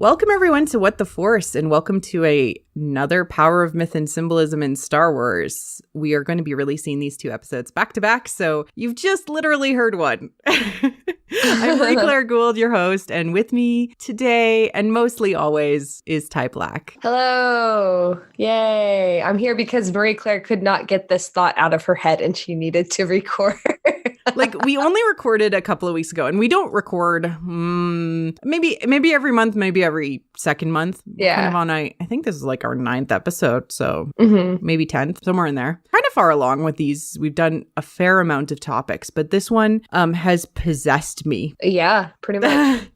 Welcome everyone to What the Force, and welcome to another Power of Myth and Symbolism in Star Wars. We are going to be releasing these two episodes back to back, so you've just literally heard one. I'm Rey Gould, your host, and with me today, and mostly always, is Ty Black. Hello! Yay! I'm here because Marie-Claire could not get this thought out of her head and she needed to record. Like, we only recorded a couple of weeks ago, and we don't record maybe every month, maybe every second month. Yeah. Kind of on I think this is like our 9th episode, so maybe 10th, somewhere in there. Kind of far along with these. We've done a fair amount of topics, but this one has possessed me. Yeah, pretty much.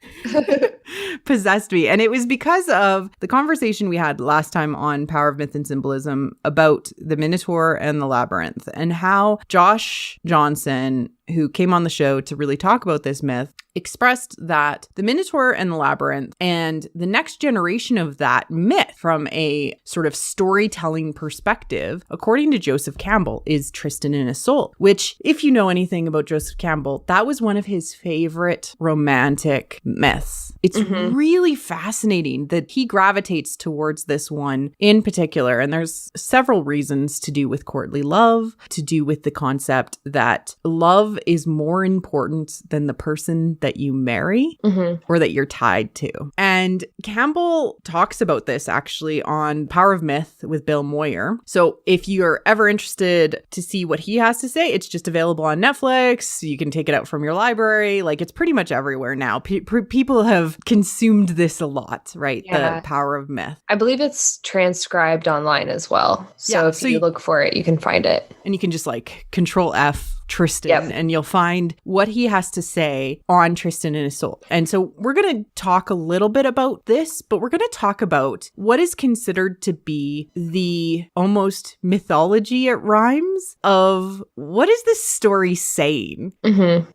Possessed me. And it was because of the conversation we had last time on Power of Myth and Symbolism about the Minotaur and the Labyrinth, and how Josh Johnson, who came on the show to really talk about this myth, expressed that the Minotaur and the Labyrinth and the next generation of that myth from a sort of storytelling perspective, according to Joseph Campbell, is Tristan and Isolde, which, if you know anything about Joseph Campbell, that was one of his favorite romantic myths. It's really fascinating that he gravitates towards this one in particular, and there's several reasons to do with courtly love, to do with the concept that love is more important than the person that you marry or that you're tied to. And Campbell talks about this actually on Power of Myth with Bill Moyer. So if you're ever interested to see what he has to say, it's just available on Netflix. You can take it out from your library. Like, it's pretty much everywhere now. People have consumed this a lot, right? Yeah. The Power of Myth. I believe it's transcribed online as well. So if you look for it, you can find it. And you can just like Control F Tristan, and you'll find what he has to say on Tristan and Isolde. And so we're going to talk a little bit about this, but we're going to talk about what is considered to be the almost mythology at rhymes of what is this story saying?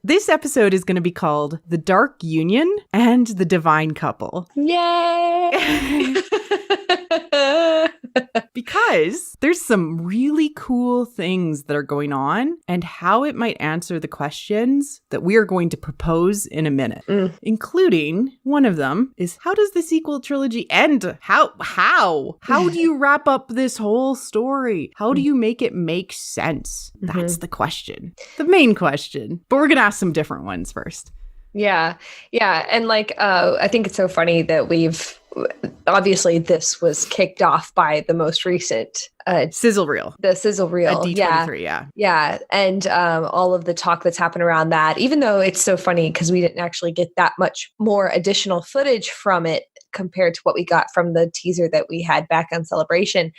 This episode is going to be called The Dark Union and the Divine Couple. Yay! Because there's some really cool things that are going on and how it might answer the questions that we are going to propose in a minute, including one of them is, how does the sequel trilogy end? How do you wrap up this whole story? How do you make it make sense? That's the question, the main question. But we're going to ask some different ones first. Yeah. And like, I think it's so funny that obviously this was kicked off by the most recent sizzle reel. The sizzle reel. D23, yeah. And all of the talk that's happened around that, even though it's so funny because we didn't actually get that much more additional footage from it compared to what we got from the teaser that we had back on Celebration.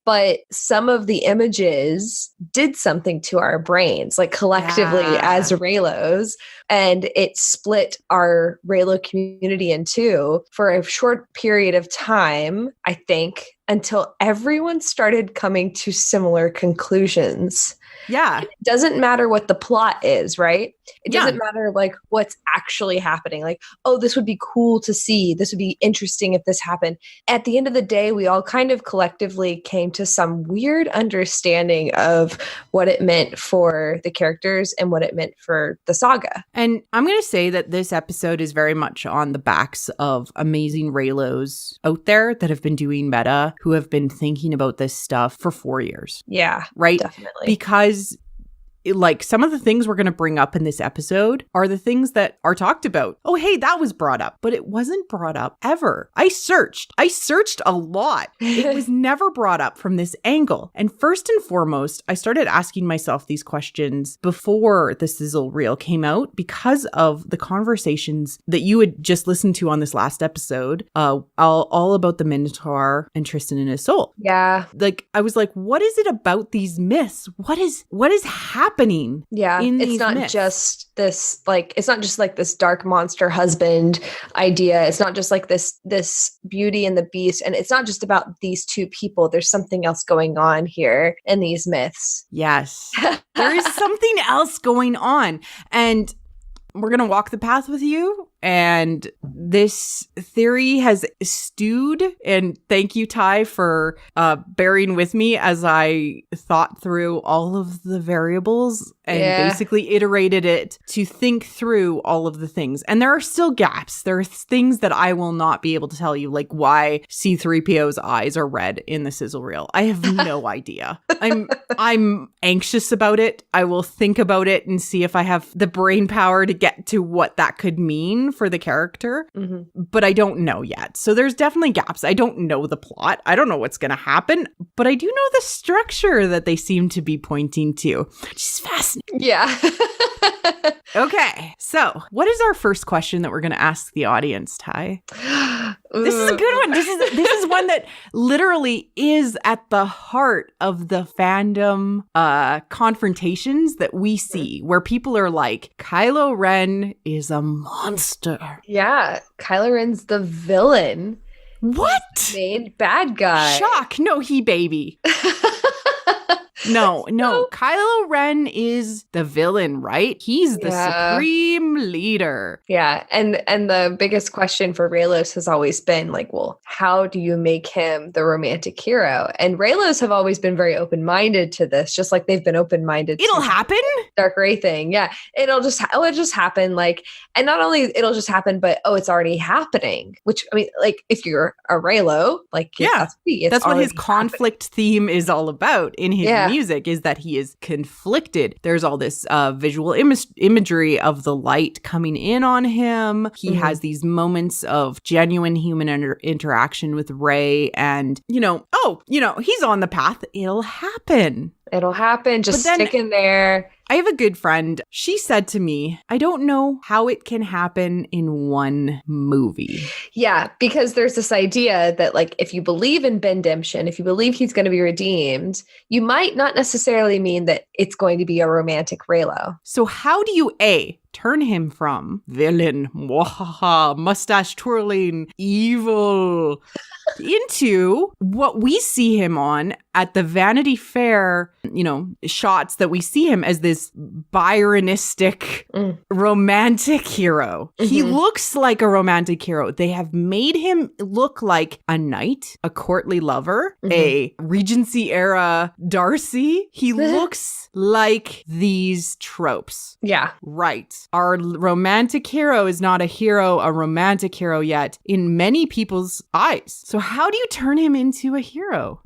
But some of the images did something to our brains, like collectively as Reylos, and it split our Reylo community in two for a short period of time, I think, until everyone started coming to similar conclusions. Yeah. It doesn't matter what the plot is, right? It doesn't matter like what's actually happening. Like, oh, this would be cool to see. This would be interesting if this happened. At the end of the day, we all kind of collectively came to some weird understanding of what it meant for the characters and what it meant for the saga. And I'm going to say that this episode is very much on the backs of amazing Reylos out there that have been doing meta, who have been thinking about this stuff for 4 years. Yeah, right? Definitely. Because like some of the things we're going to bring up in this episode are the things that are talked about. Oh, hey, that was brought up, but it wasn't brought up ever. I searched a lot. It was never brought up from this angle. And first and foremost, I started asking myself these questions before the sizzle reel came out because of the conversations that you had just listened to on this last episode, all about the Minotaur and Tristan and Isolde. Yeah. Like, I was like, what is it about these myths? What is happening? Yeah, it's not myths? just this, like, it's not just like this dark monster husband idea. It's not just like this Beauty and the Beast, and it's not just about these two people. There's something else going on here in these myths. Yes, there is something else going on, and we're gonna walk the path with you. And this theory has stewed, and thank you, Ty, for bearing with me as I thought through all of the variables and basically iterated it to think through all of the things. And there are still gaps. There are things that I will not be able to tell you, like why C-3PO's eyes are red in the sizzle reel. I have no idea. I'm anxious about it. I will think about it and see if I have the brain power to get to what that could mean for the character. But I don't know yet. So there's definitely gaps. I don't know the plot. I don't know what's going to happen, but I do know the structure that they seem to be pointing to, which is fascinating. Yeah. Okay, so what is our first question that we're going to ask the audience, Ty? This is a good one. This is one that literally is at the heart of the fandom confrontations that we see, where people are like, Kylo Ren is a monster. Yeah, Kylo Ren's the villain. What? Main bad guy. Shock. No, he baby. No. Kylo Ren is the villain, right? He's the supreme leader. Yeah. And the biggest question for Reylos has always been like, well, how do you make him the romantic hero? And Reylos have always been very open-minded to this, just like they've been open-minded. It'll happen. Dark Rey thing. Yeah. It'll just happen. Like, and not only it'll just happen, but it's already happening, which I mean, like if you're a Reylo, like, that's what his conflict theme is all about in his music, is that he is conflicted. There's all this visual imagery of the light coming in on him. He has these moments of genuine human interaction with Rey, and he's on the path. It'll happen. Just stick in there. I have a good friend. She said to me, I don't know how it can happen in one movie. Yeah, because there's this idea that like, if you believe in Bendemption, if you believe he's going to be redeemed, you might not necessarily mean that it's going to be a romantic Reylo. So how do you, turn him from villain, mustache twirling, evil, into what we see him on at the Vanity Fair, shots that we see him as this Byronistic romantic hero. He looks like a romantic hero. They have made him look like a knight, a courtly lover, a Regency era Darcy. He looks like these tropes. Yeah. Right. Our romantic hero is not a romantic hero yet in many people's eyes. So how do you turn him into a hero?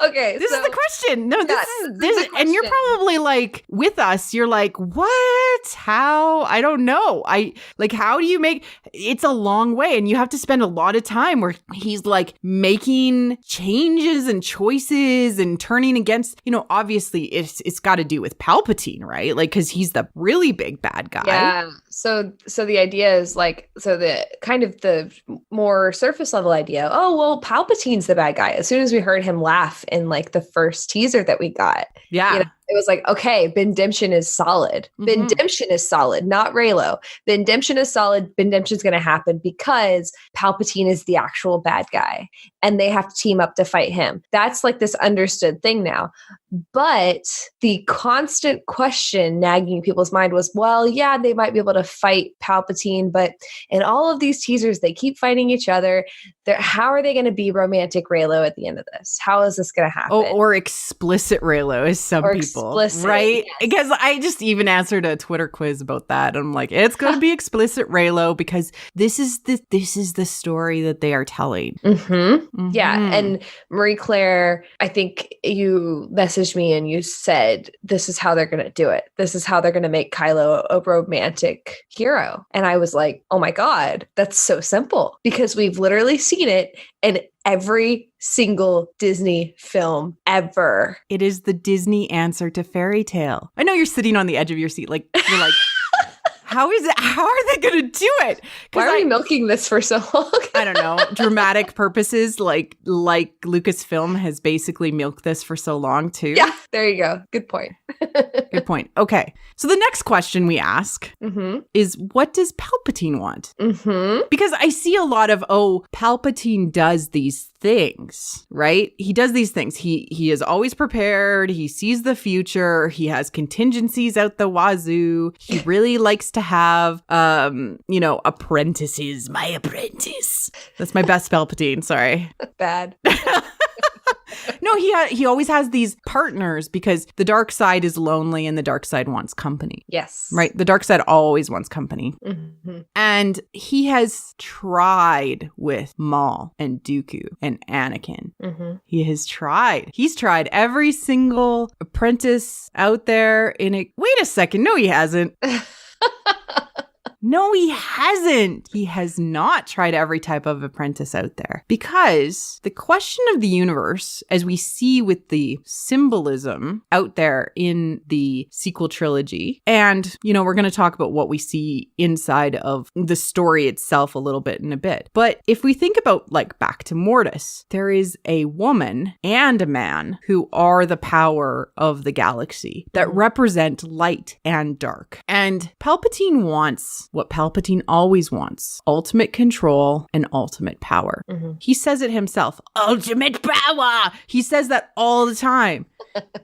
Okay, this is the question. No, this is and you're probably like with us. You're like, what? How? I don't know. How do you make? It's a long way, and you have to spend a lot of time where he's like making changes and choices and turning against. Obviously, it's got to do with Palpatine, right? Like, because he's the really big bad guy. Yeah. So the idea is like, the kind of the more surface level idea. Oh well, Palpatine's the bad guy. As soon as we heard him laugh in like the first teaser that we got. Yeah. It was like, okay, Bendemption is solid. Bendemption is solid, not Reylo. Bendemption is solid. Bendemption's going to happen because Palpatine is the actual bad guy and they have to team up to fight him. That's like this understood thing now. But the constant question nagging people's mind was, well, yeah, they might be able to fight Palpatine, but in all of these teasers, they keep fighting each other. How are they going to be romantic Reylo at the end of this? How is this going to happen? Or explicit Reylo, as some people, right? Yes. Because I just even answered a Twitter quiz about that. I'm like, it's going to be explicit Reylo because this is the story that they are telling. Yeah, and Marie Claire, I think you messaged me and you said, this is how they're going to do it. This is how they're going to make Kylo a romantic hero. And I was like, oh my God, that's so simple, because we've literally seen it in every single Disney film ever. It is the Disney answer to fairy tale. I know you're sitting on the edge of your seat. Like, you're like, how are they going to do it? Why are we milking this for so long? I don't know. Dramatic purposes, like Lucasfilm has basically milked this for so long too. Yeah, there you go. Good point. Good point. Okay. So the next question we ask is, what does Palpatine want? Because I see a lot of, Palpatine does these things, right? He does these things. He is always prepared. He sees the future. He has contingencies out the wazoo. He really likes to have, apprentices. My apprentice. That's my best Palpatine. Sorry. Bad. No, he always has these partners because the dark side is lonely and the dark side wants company. Yes. Right? The dark side always wants company. Mm-hmm. And he has tried with Maul and Dooku and Anakin. Mm-hmm. He has tried. He's tried every single apprentice out there Wait a second. No, he hasn't. No, he hasn't. He has not tried every type of apprentice out there. Because the question of the universe, as we see with the symbolism out there in the sequel trilogy, and, we're going to talk about what we see inside of the story itself a little bit in a bit. But if we think about, back to Mortis, there is a woman and a man who are the power of the galaxy that represent light and dark. And Palpatine wants what Palpatine always wants: ultimate control and ultimate power. Mm-hmm. He says it himself, ultimate power. He says that all the time.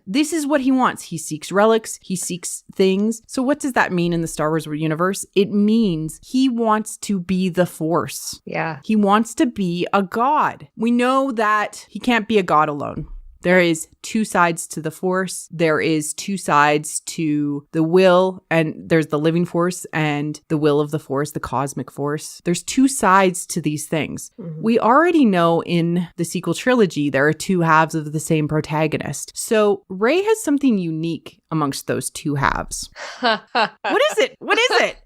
This is what he wants. He seeks relics. He seeks things. So what does that mean in the Star Wars universe? It means he wants to be the Force. Yeah. He wants to be a god. We know that he can't be a god alone. There is two sides to the Force. There is two sides to the will, and there's the living Force and the will of the Force, the cosmic Force. There's two sides to these things. Mm-hmm. We already know in the sequel trilogy, there are two halves of the same protagonist. So Rey has something unique amongst those two halves. What is it? What is it?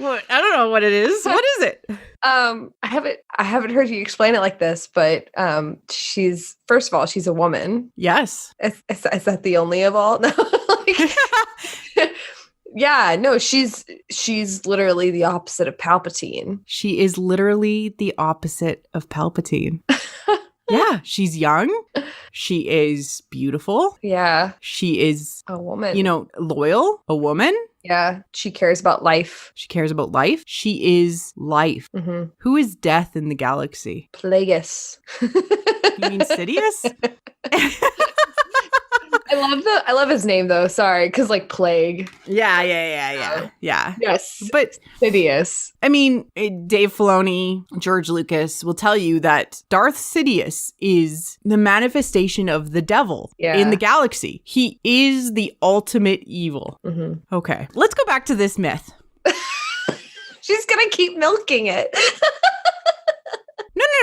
Well, I don't know what it is. What is it? I haven't heard you explain it like this, but she's, first of all, she's a woman. Yes. Is that the only of all? No. Yeah, no, she's literally the opposite of Palpatine. She is literally the opposite of Palpatine. Yeah, she's young. She is beautiful. Yeah. She is a woman. Loyal, a woman. Yeah, she cares about life. She cares about life. She is life. Mm-hmm. Who is death in the galaxy? Plagueis. You mean Sidious? I love his name though. Sorry, because plague. Yeah. Yes, but Sidious. I mean, Dave Filoni, George Lucas will tell you that Darth Sidious is the manifestation of the devil in the galaxy. He is the ultimate evil. Mm-hmm. Okay, let's go back to this myth. She's gonna keep milking it.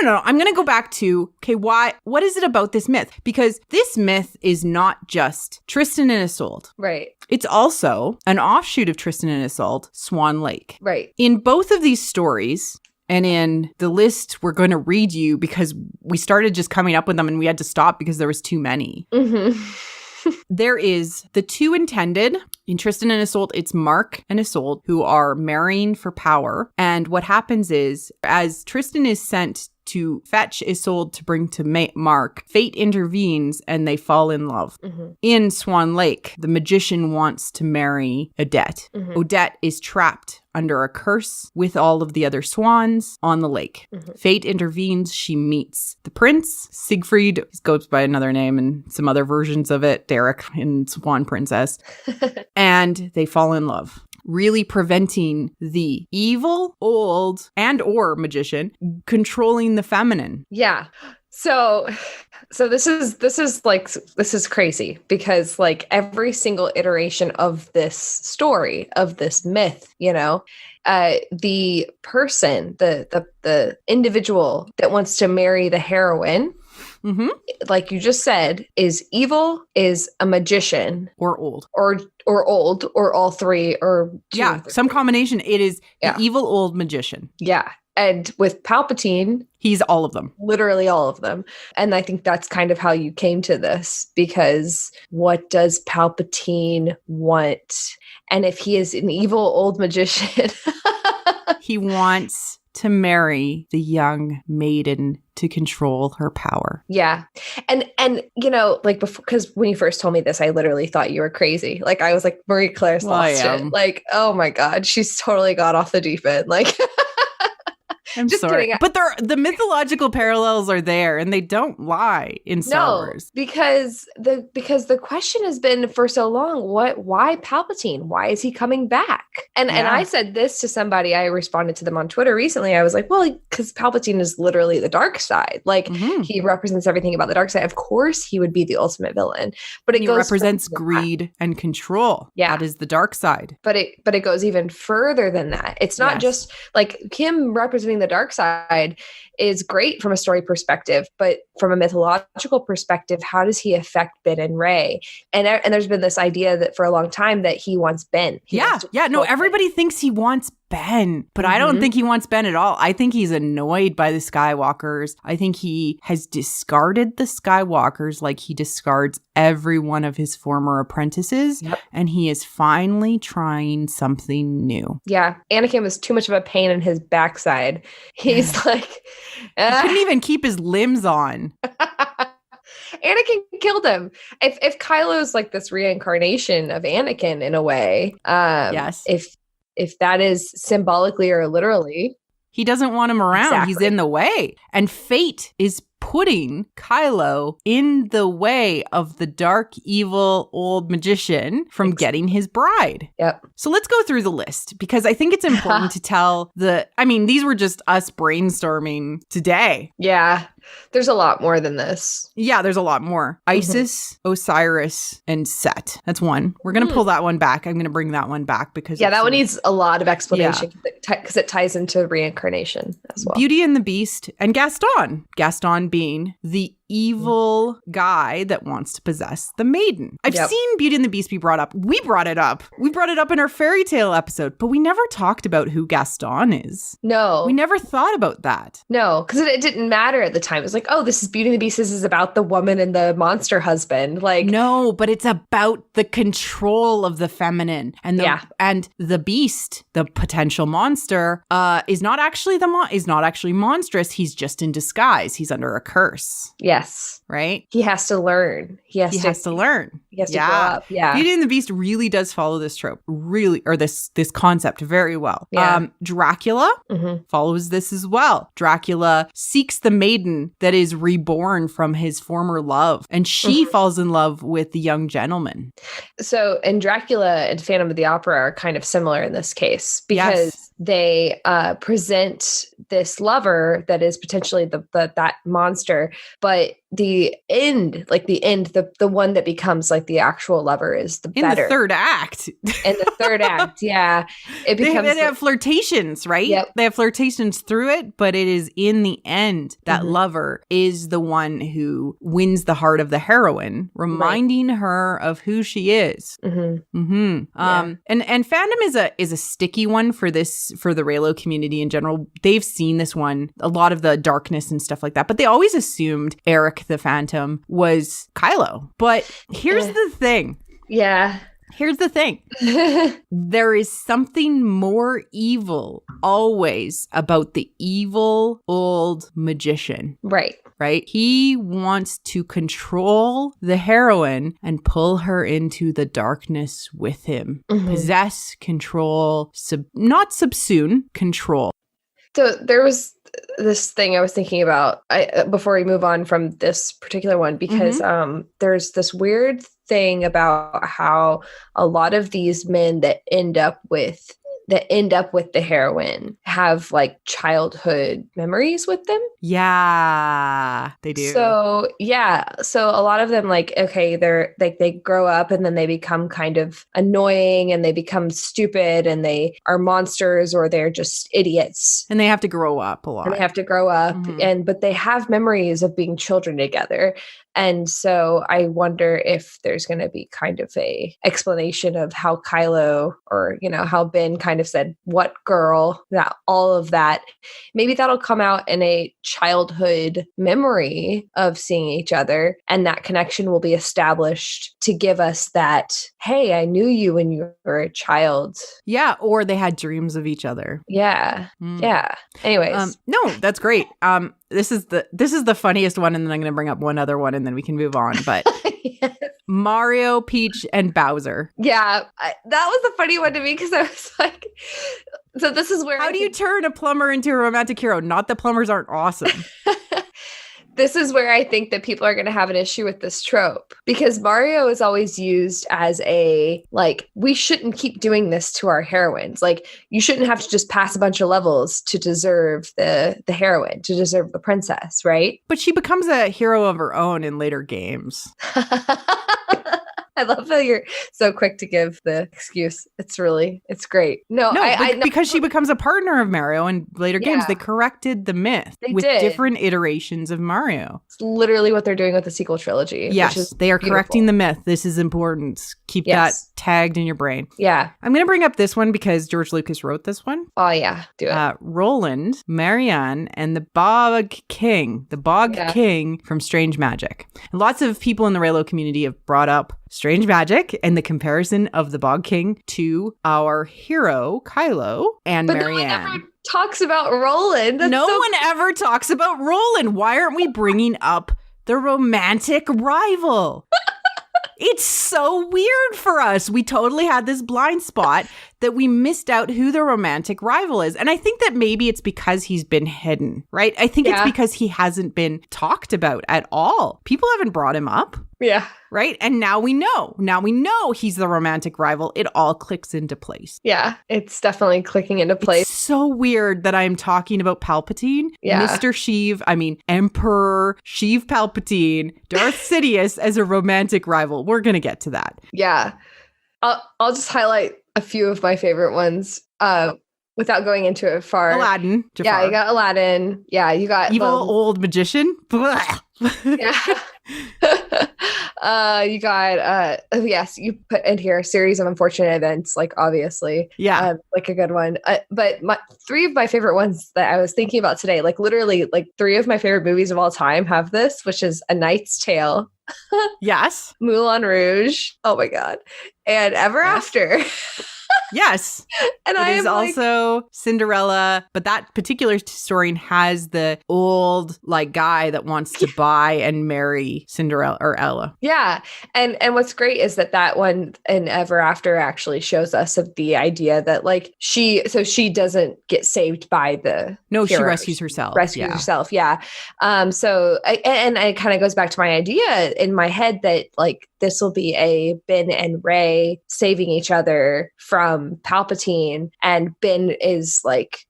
No. I'm going to go back to, what is it about this myth? Because this myth is not just Tristan and Isolde. Right. It's also an offshoot of Tristan and Isolde, Swan Lake. Right. In both of these stories, and in the list we're going to read you because we started just coming up with them and we had to stop because there was too many. Mm-hmm. There is the two intended. In Tristan and Isolde, it's Mark and Isolde who are marrying for power. And what happens is, as Tristan is sent to fetch Isolde to bring to Mark, fate intervenes and they fall in love. Mm-hmm. In Swan Lake, the magician wants to marry Odette. Mm-hmm. Odette is trapped under a curse with all of the other swans on the lake. Mm-hmm. Fate intervenes. She meets the prince, Siegfried. He goes by another name and some other versions of it, Derek in Swan Princess. And they fall in love, really preventing the evil, old, and or magician controlling the feminine. Yeah. So this is crazy because every single iteration of this story, of this myth, the person, the individual that wants to marry the heroine, mm-hmm. like you just said, is evil, is a magician, or old, or old, or all three, or some combination. It is the evil old magician. Yeah. And with Palpatine, he's all of them. Literally all of them. And I think that's kind of how you came to this, because what does Palpatine want? And if he is an evil old magician, he wants to marry the young maiden to control her power. Yeah. And before, because when you first told me this, I literally thought you were crazy. I was like, Marie Claire's lost it. Oh my God, she's totally got off the deep end. I'm Just sorry. kidding. But the mythological parallels are there and they don't lie in Star Wars. Because the question has been for so long, why Palpatine? Why is he coming back? And I said this to somebody, I responded to them on Twitter recently. I was like, well, because Palpatine is literally the dark side. Like he represents everything about the dark side. Of course he would be the ultimate villain. But he represents greed and control. Yeah. That is the dark side. But it goes even further than that. It's not just like him representing the dark side is great from a story perspective, but from a mythological perspective, how does he affect Ben and Rey? And there's been this idea that for a long time that he wants Ben. No, everybody thinks he wants Ben, but I don't think he wants Ben at all. I think he's annoyed by the Skywalkers. I think he has discarded the Skywalkers like he discards every one of his former apprentices, and he is finally trying something new. Yeah, Anakin was too much of a pain in his backside. He's like... He couldn't even keep his limbs on. Anakin killed him. If Kylo's like this reincarnation of Anakin in a way, if that is symbolically or literally, he doesn't want him around. Exactly. He's in the way, and fate is putting Kylo in the way of the dark, evil old magician from getting his bride. Yep. So let's go through the list, because I think it's important to tell these were just us brainstorming today. Yeah. There's a lot more than this. Yeah, there's a lot more. Isis, Osiris, and Set. That's one. We're going to pull that one back. I'm going to bring that one back because... Yeah, that one needs a lot of explanation because it ties into reincarnation as well. Beauty and the Beast and Gaston. Gaston being the evil guy that wants to possess the maiden. I've seen Beauty and the Beast be brought up. We brought it up. We brought it up in our fairy tale episode, but we never talked about who Gaston is. No. We never thought about that. No, because it didn't matter at the time. It was like, oh, this is Beauty and the Beast. This is about the woman and the monster husband. Like, no, but it's about the control of the feminine and the beast, the potential monster, is not actually monstrous. He's just in disguise. He's under a curse. Yes. Right? He has to learn. He has to learn. He has to grow up. Yeah. Beauty and the Beast really does follow this trope, or this concept very well. Yeah. Dracula follows this as well. Dracula seeks the maiden that is reborn from his former love, and she falls in love with the young gentleman. So, and Dracula and Phantom of the Opera are kind of similar in this case because they present this lover that is potentially that monster, but the one that becomes like the actual lover is the better. In the third act. In the third act, yeah. It becomes they have flirtations, right? Yep. They have flirtations through it, but it is in the end that lover is the one who wins the heart of the heroine, reminding her of who she is. And fandom is a sticky one for the Reylo community in general. They've seen this one, a lot of the darkness and stuff like that, but they always assumed Eric the Phantom was Kylo. But here's the thing. Yeah. Here's the thing. There is something more evil always about the evil old magician. Right. Right? He wants to control the heroine and pull her into the darkness with him. Possess, control, not subsume, control. So there was this thing I was thinking about before we move on from this particular one, because there's this weird thing about how a lot of these men that end up with the heroine have like childhood memories with them. Yeah, they do. So a lot of them, like, okay, they're like, they grow up and then they become kind of annoying and they become stupid and they are monsters or they're just idiots. And they have to grow up a lot. And they have to grow up but they have memories of being children together. And so I wonder if there's going to be kind of a explanation of how Kylo, or, how Ben kind of said, what girl, that all of that, maybe that'll come out in a childhood memory of seeing each other. And that connection will be established to give us that, hey, I knew you when you were a child. Yeah. Or they had dreams of each other. Yeah. Yeah. Anyways. No, that's great. This is the funniest one, and then I'm going to bring up one other one, and and then we can move on. But Yes. Mario, Peach, and Bowser. Yeah, that was a funny one to me because I was like, so this is where How do you turn a plumber into a romantic hero? Not that plumbers aren't awesome. This is where I think that people are going to have an issue with this trope because Mario is always used as a, like, we shouldn't keep doing this to our heroines. Like, you shouldn't have to just pass a bunch of levels to deserve the heroine, to deserve the princess, right? But she becomes a hero of her own in later games. I love how you're so quick to give the excuse. It's great. No, because she becomes a partner of Mario in later games. They corrected the myth with different iterations of Mario. It's literally what they're doing with the sequel trilogy. Yes, they are correcting the myth. This is important. Keep that tagged in your brain. Yeah. I'm going to bring up this one because George Lucas wrote this one. Oh, yeah. Do it. Roland, Marianne, and the Bog King from Strange Magic. And lots of people in the Reylo community have brought up Strange Magic and the comparison of the Bog King to our hero, Kylo, and Marianne. No one ever talks about Roland. No one ever talks about Roland. Why aren't we bringing up the romantic rival? It's so weird for us. We totally had this blind spot that we missed out who the romantic rival is. And I think that maybe it's because he's been hidden, right? I think it's because he hasn't been talked about at all. People haven't brought him up. Yeah. Right? And now we know. Now we know he's the romantic rival. It all clicks into place. Yeah, it's definitely clicking into place. It's so weird that I'm talking about Palpatine, Mr. Sheev, Emperor Sheev Palpatine, Darth Sidious as a romantic rival. We're going to get to that. Yeah. I'll just highlight a few of my favorite ones without going into it far. Aladdin. Jafar. Yeah, you got Aladdin. Yeah, you got Evil old magician. Yeah. You got yes, you put in here a series of unfortunate events, like obviously, like a good one. But three of my favorite ones that I was thinking about today, like literally, like three of my favorite movies of all time have this, which is A Knight's Tale. Yes. Moulin Rouge. Oh my god. And Ever After. Yes. And it is also Cinderella, but that particular story has the old guy that wants to buy and marry Cinderella or Ella. Yeah. And what's great is that one in Ever After actually shows us of the idea that she doesn't get saved by the hero. She rescues herself. Herself. Yeah. So it kind of goes back to my idea in my head that this will be a Ben and Rey saving each other from Palpatine, and Ben is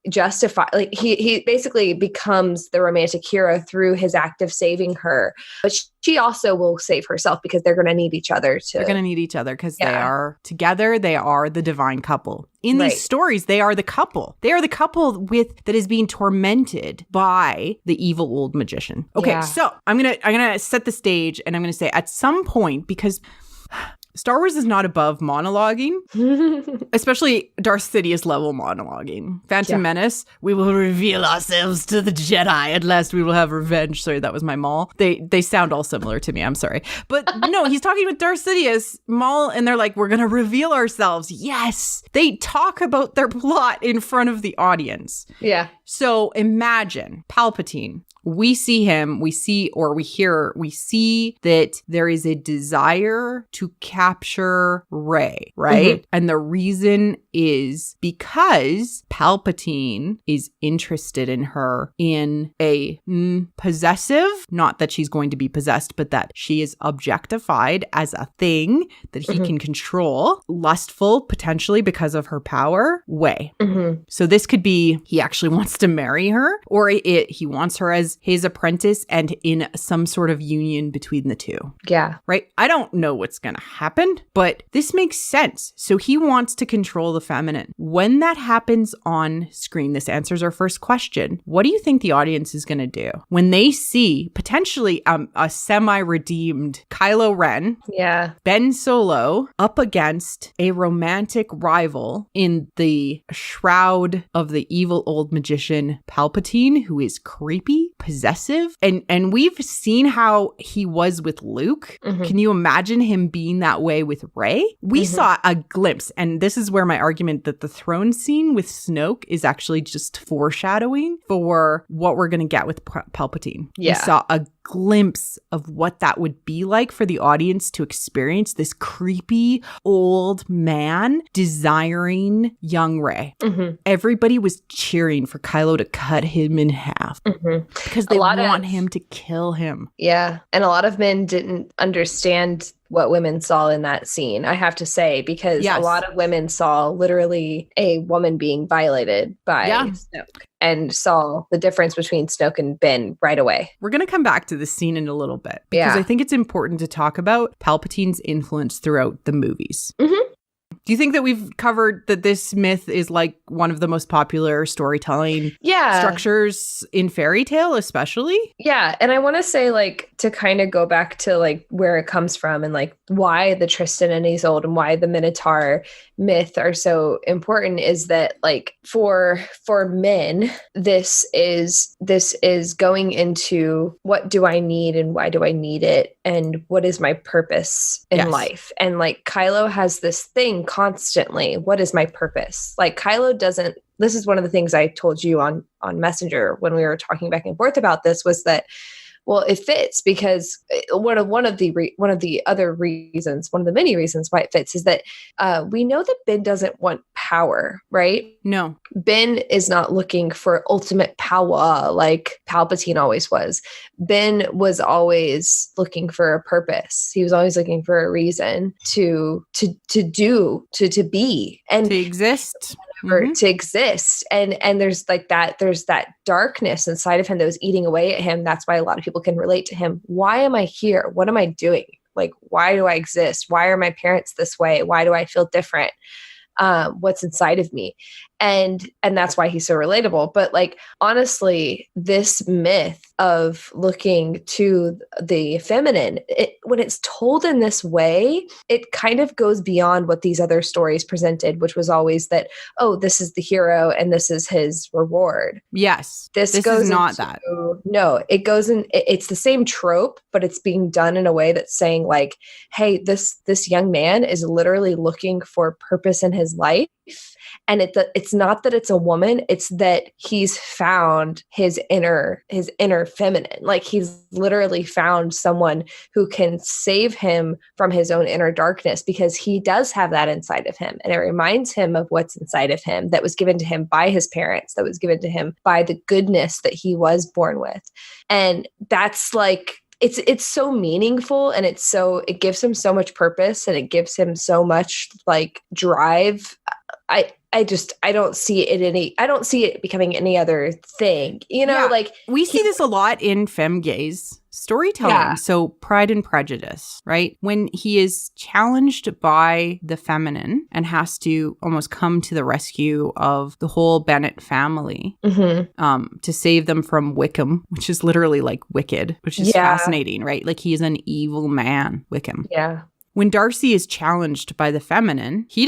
justified. He basically becomes the romantic hero through his act of saving her, but she also will save herself because they're going to need each other. They're going to need each other because they are together. They are the divine couple. In these stories, they are the couple. They are the couple that is being tormented by the evil old magician. Okay, so I'm gonna set the stage, and I'm gonna say at some point, because Star Wars is not above monologuing, especially Darth Sidious level monologuing. Phantom Menace, we will reveal ourselves to the Jedi. At last we will have revenge. Sorry, that was my Maul. They sound all similar to me. I'm sorry. But no, he's talking with Darth Sidious, Maul, and they're like, we're going to reveal ourselves. Yes. They talk about their plot in front of the audience. Yeah. So imagine Palpatine. We see him, we see that there is a desire to capture Rey, right? Mm-hmm. And the reason is because Palpatine is interested in her in a possessive, not that she's going to be possessed, but that she is objectified as a thing that he can control, lustful, potentially because of her power, way. Mm-hmm. So this could be he actually wants to marry her, or he wants her as his apprentice and in some sort of union between the two. Yeah. Right? I don't know what's going to happen, but this makes sense. So he wants to control the feminine. When that happens on screen, this answers our first question. What do you think the audience is going to do when they see potentially a semi-redeemed Kylo Ren, Ben Solo, up against a romantic rival in the shroud of the evil old magician Palpatine, who is creepy, possessive, and we've seen how he was with Luke. Mm-hmm. Can you imagine him being that way with Rey? We saw a glimpse, and this is where my argument that the throne scene with Snoke is actually just foreshadowing for what we're going to get with Palpatine. Yeah. We saw a glimpse of what that would be like for the audience to experience this creepy old man desiring young Rey. Everybody was cheering for Kylo to cut him in half because they want him to kill him. Yeah. And a lot of men didn't understand what women saw in that scene, I have to say, because a lot of women saw literally a woman being violated by Snoke and saw the difference between Snoke and Ben right away. We're going to come back to this scene in a little bit because I think it's important to talk about Palpatine's influence throughout the movies. Do you think that we've covered that this myth is like one of the most popular storytelling structures in fairy tale, especially? Yeah. And I want to say, like, to kind of go back to like where it comes from and like why the Tristan and Isolde and why the Minotaur myth are so important is that, like, for men, this is going into what do I need and why do I need it and what is my purpose in life. And like Kylo has this thing constantly, what is my purpose? Like Kylo doesn't, this is one of the things I told you on Messenger when we were talking back and forth about this, was that, well, it fits because one of the other reasons, one of the many reasons why it fits is that we know that Ben doesn't want power, right? No. Ben is not looking for ultimate power like Palpatine always was. Ben was always looking for a purpose. He was always looking for a reason to be and to exist. To exist. And there's like there's that darkness inside of him that was eating away at him. That's why a lot of people can relate to him. Why am I here? What am I doing? Like, why do I exist? Why are my parents this way? Why do I feel different? What's inside of me? And that's why he's so relatable. But like, honestly, this myth of looking to the feminine, when it's told in this way, it kind of goes beyond what these other stories presented, which was always that, oh, this is the hero and this is his reward. Yes. This goes is not into, that. No, it goes in, it's the same trope, but it's being done in a way that's saying like, hey, this young man is literally looking for purpose in his life. And it's not that it's a woman, it's that he's found his inner feminine. Like he's literally found someone who can save him from his own inner darkness because he does have that inside of him. And it reminds him of what's inside of him that was given to him by his parents, that was given to him by the goodness that he was born with. And that's like, it's so meaningful and it gives him so much purpose and it gives him so much like drive. I don't see it becoming any other thing, like we see this a lot in femme gaze storytelling. Yeah. So Pride and Prejudice, right? When he is challenged by the feminine and has to almost come to the rescue of the whole Bennett family to save them from Wickham, which is literally like wicked, which is fascinating, right? Like he is an evil man, Wickham. Yeah. When Darcy is challenged by the feminine, he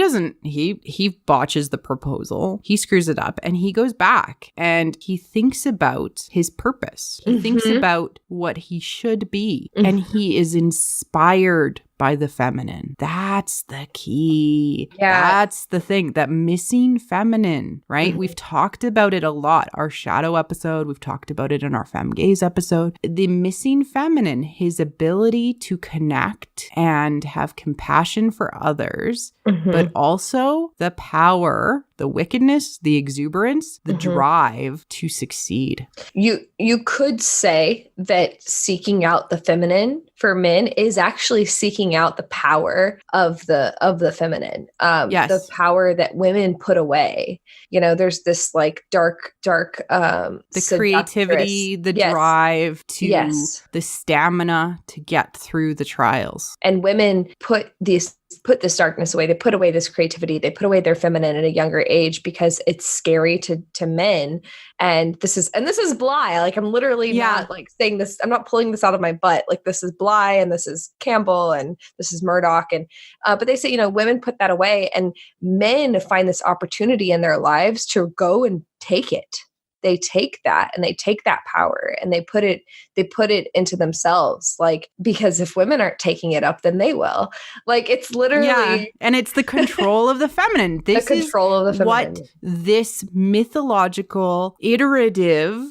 botches the proposal, he screws it up, and he goes back and he thinks about his purpose. He thinks about what he should be, and he is inspired by the feminine. That's the key. Yeah. That's the thing, that missing feminine, right? We've talked about it a lot. Our shadow episode, we've talked about it in our femme gaze episode. The missing feminine, his ability to connect and have compassion for others, but also the power, the wickedness, the exuberance, the drive to succeed. You could say that seeking out the feminine for men is actually seeking out the power of the feminine. Yes. The power that women put away. There's this like dark the creativity, the drive to the stamina to get through the trials. And women put this darkness away. They put away this creativity. They put away their feminine at a younger age because it's scary to men. And this is Bly. Like I'm literally not like saying this. I'm not pulling this out of my butt. Like this is Bly and this is Campbell and this is Murdoch. And but they say, women put that away and men find this opportunity in their lives to go and take it. they take that and they take that power and they put it into themselves. Like, because if women aren't taking it up, then they will. Like, it's literally. Yeah. And it's the control of the feminine. This the control of the feminine. What this mythological, iterative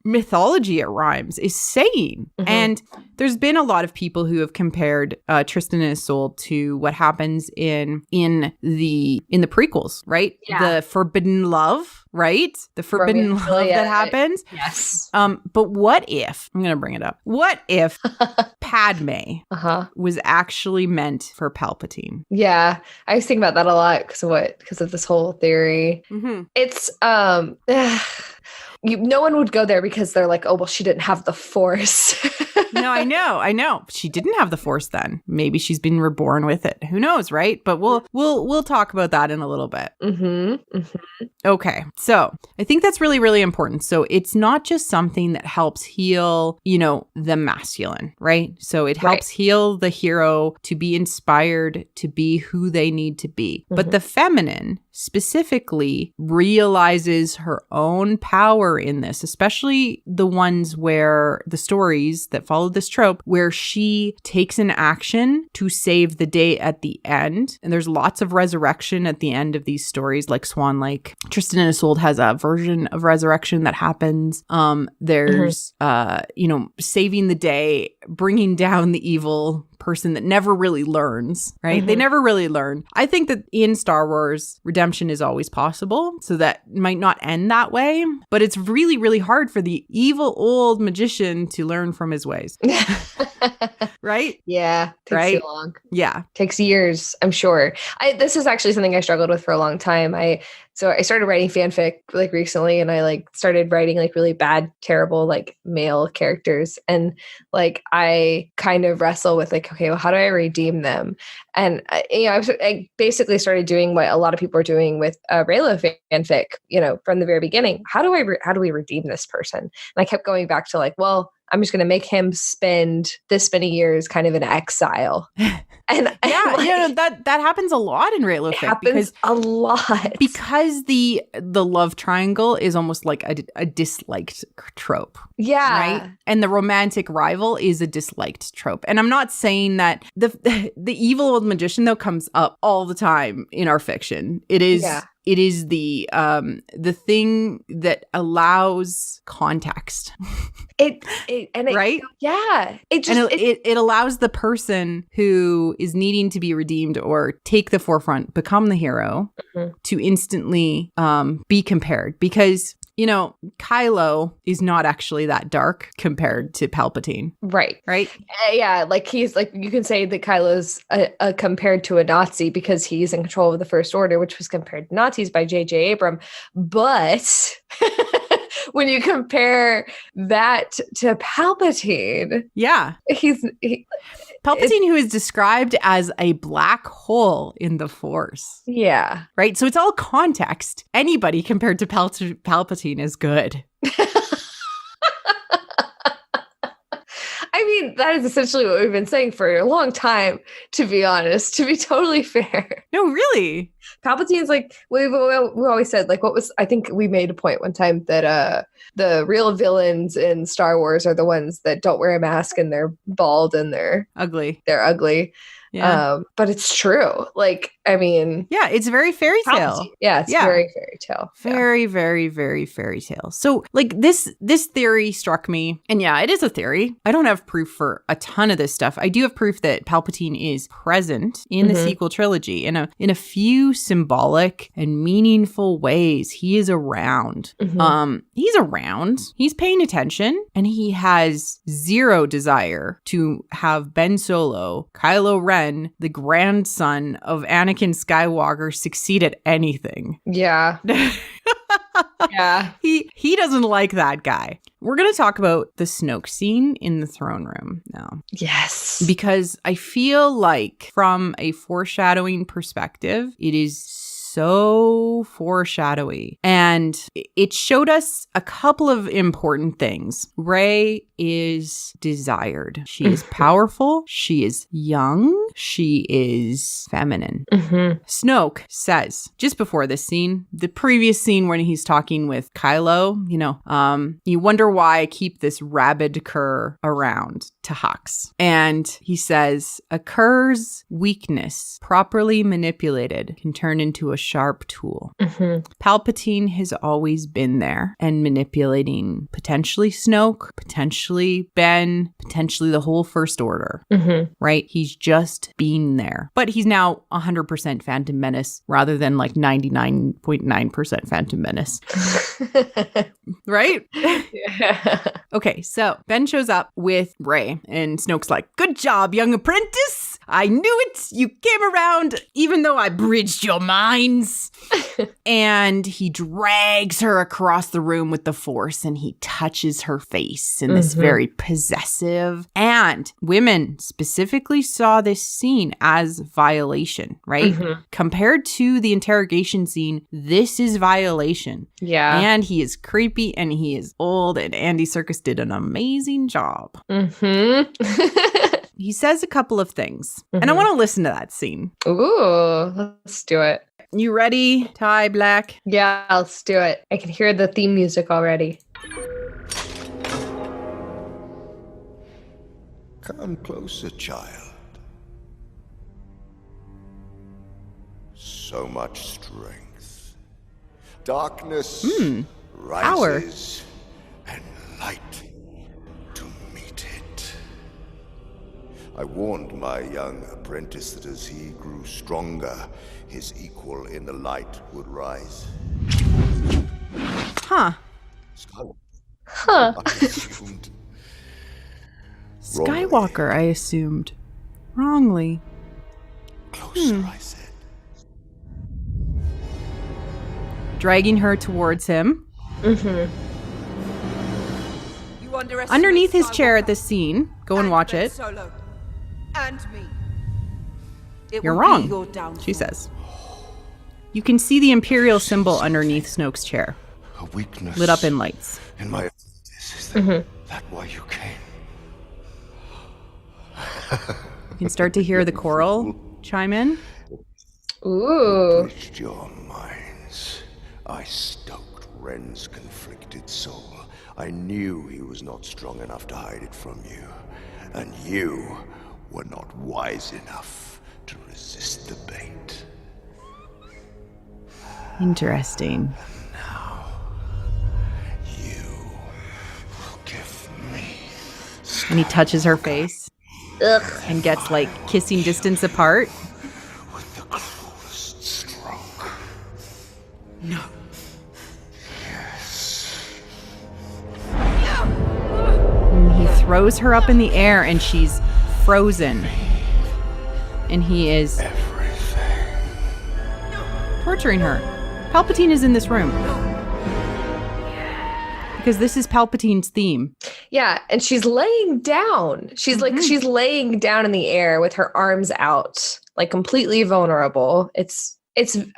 mythology at Rhymes is saying. And there's been a lot of people who have compared Tristan and Isolde to what happens in the prequels, right? Yeah. The forbidden love, right? The forbidden love that happens. Yes. But what if, I'm going to bring it up, what if Padme was actually meant for Palpatine? Yeah. I was thinking about that a lot because of this whole theory. It's, no one would go there because they're like, oh, well, she didn't have the Force. No, I know. She didn't have the Force then. Maybe she's been reborn with it. Who knows, right? But we'll talk about that in a little bit. Okay. So I think that's really, really important. So it's not just something that helps heal, the masculine, right? So it helps heal the hero to be inspired to be who they need to be. But the feminine specifically realizes her own power in this, especially the ones where the stories that follow this trope, where she takes an action to save the day at the end. And there's lots of resurrection at the end of these stories, like Swan Lake. Tristan and Isolde has a version of resurrection that happens. There's, saving the day, bringing down the evil person that never really learns, right? They never really learn. I think that in Star Wars, redemption is always possible, so that might not end that way, but it's really, really hard for the evil old magician to learn from his ways. Right? Yeah. Takes too long. Yeah. Takes years, I'm sure. This is actually something I struggled with for a long time. So I started writing fanfic like recently, and I started writing like really bad, terrible like male characters. And like I kind of wrestle with like, okay, well, how do I redeem them? And I basically started doing what a lot of people are doing with Reylo fanfic, from the very beginning. How do we redeem this person? And I kept going back to like, well, I'm just going to make him spend this many years kind of in exile. And that happens a lot in Reylo fic. Happens a lot because the love triangle is almost like a disliked trope. Yeah. Right? And the romantic rival is a disliked trope. And I'm not saying that the evil old magician though comes up all the time in our fiction. It is It is the thing that allows context. Right? Yeah. It allows the person who is needing to be redeemed or take the forefront, become the hero, to instantly be compared. Because Kylo is not actually that dark compared to Palpatine. Right. Right? Yeah. Like he's like, you can say that Kylo's compared to a Nazi because he's in control of the First Order, which was compared to Nazis by J.J. Abrams. But when you compare that to Palpatine. Yeah. Palpatine, who is described as a black hole in the Force. Yeah. Right? So it's all context. Anybody compared to Palpatine is good. I mean, that is essentially what we've been saying for a long time, to be honest, to be totally fair. No, really? Palpatine's like, we always said, like, I think we made a point one time that the real villains in Star Wars are the ones that don't wear a mask and they're bald and they're ugly. They're ugly. Yeah. But it's true. Like, I mean. Yeah, it's very fairy tale. Yeah, it's very fairy tale. Very, very, very fairy tale. So like this theory struck me. And yeah, it is a theory. I don't have proof for a ton of this stuff. I do have proof that Palpatine is present in the sequel trilogy in a few symbolic and meaningful ways. He is around. He's around. He's paying attention. And he has zero desire to have Ben Solo, Kylo Ren, the grandson of Anakin Skywalker, succeed at anything. Yeah. Yeah. He doesn't like that guy. We're going to talk about the Snoke scene in the throne room now. Yes. Because I feel like from a foreshadowing perspective, it is so foreshadowy. And it showed us a couple of important things. Rey is desired. She is powerful. She is young. She is feminine. Snoke says, just before this scene, the previous scene when he's talking with Kylo, you wonder why I keep this rabid cur around to Hux. And he says, a cur's weakness, properly manipulated, can turn into a sharp tool. Palpatine has always been there and manipulating potentially Snoke, potentially Ben, potentially the whole First Order, right? He's just been there. But he's now 100% Phantom Menace rather than like 99.9% Phantom Menace. Right? Yeah. Okay, so Ben shows up with Rey and Snoke's like, good job, young apprentice. I knew it. You came around even though I bridged your minds. And he drags her across the room with the Force and he touches her face in this very possessive. And women specifically saw this scene as violation, right? Compared to the interrogation scene, this is violation. Yeah. And he is creepy and he is old, and Andy Serkis did an amazing job. He says a couple of things, and I want to listen to that scene. Ooh, let's do it. You ready, Ty Black? Yeah, let's do it. I can hear the theme music already. Come closer, child. So much strength. Darkness rises and light to meet it. I warned my young apprentice that as he grew stronger, his equal in the light would rise. Huh. I assumed Skywalker, I assumed. Wrongly. Closer, I said. Dragging her towards him. Underneath his chair at this scene. Go and watch it. Solo and me. You're wrong, she says. You can see the Imperial symbol underneath Snoke's chair. A weakness Lit up in lights. in my is that why you came? You can start to hear the choral chime in. Ooh. Bridged your minds. I stoked Ren's conflicted soul. I knew he was not strong enough to hide it from you. And you were not wise enough to resist the bait. Interesting. Now, you will give me And he touches her face and gets like kissing distance apart. with the cruelest stroke. No. Yes. And he throws her up in the air and she's frozen. And he is Everything. torturing her. Palpatine is in this room. Because this is Palpatine's theme. Yeah, and she's laying down. She's like she's laying down in the air with her arms out, like completely vulnerable. It's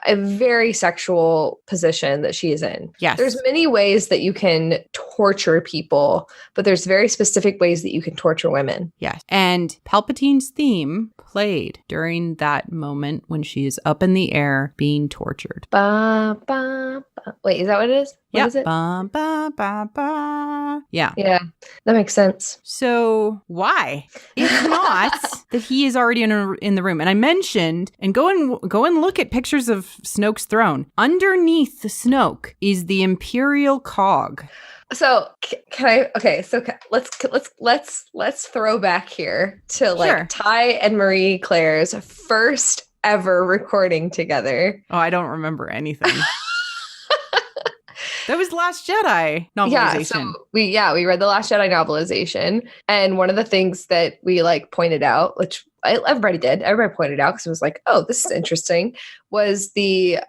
a very sexual position that she is in. Yes. There's many ways that you can torture people, but there's very specific ways that you can torture women. Yes. And Palpatine's theme played during that moment when she is up in the air being tortured. Ba, ba, ba. Wait, is that what it is? What is it? Ba, ba, ba, ba. Yeah. Yeah, that makes sense. So why? If not that he is already in the room. And I mentioned, and go and look at pictures of Snoke's throne. Underneath the Snoke is the Imperial cog. So can I? Okay, so let's throw back here to like Sure. Ty and Marie Claire's first ever recording together. Oh, I don't remember anything. That was Last Jedi novelization. Yeah, so we read the Last Jedi novelization, and one of the things that we like pointed out, which everybody did. Everybody pointed out because it was like, oh, this is interesting, was the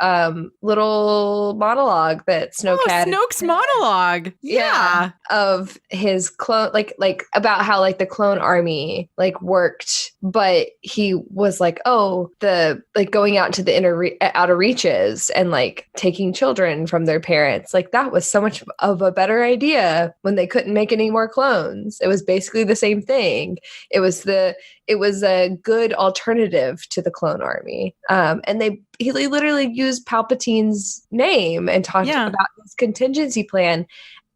little monologue that Snoke had. Snoke's monologue. Yeah. Of his clone, like about how like the clone army like worked, but he was like, oh, the like going out into the outer reaches and like taking children from their parents. Like that was so much of a better idea when they couldn't make any more clones. It was basically the same thing. It was a good alternative to the clone army. And he literally used Palpatine's name and talked about his contingency plan.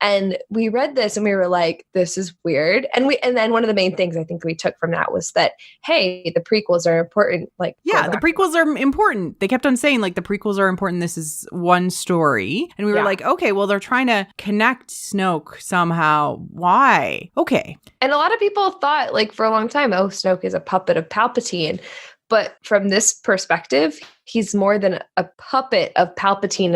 And we read this and we were like, this is weird. And then one of the main things I think we took from that was that, hey, the prequels are important. Like, yeah, the prequels are important. They kept on saying like the prequels are important. This is one story. And we were like, okay, well, they're trying to connect Snoke somehow. Why? Okay. And a lot of people thought like for a long time, oh, Snoke is a puppet of Palpatine. But from this perspective, he's more than a puppet of Palpatine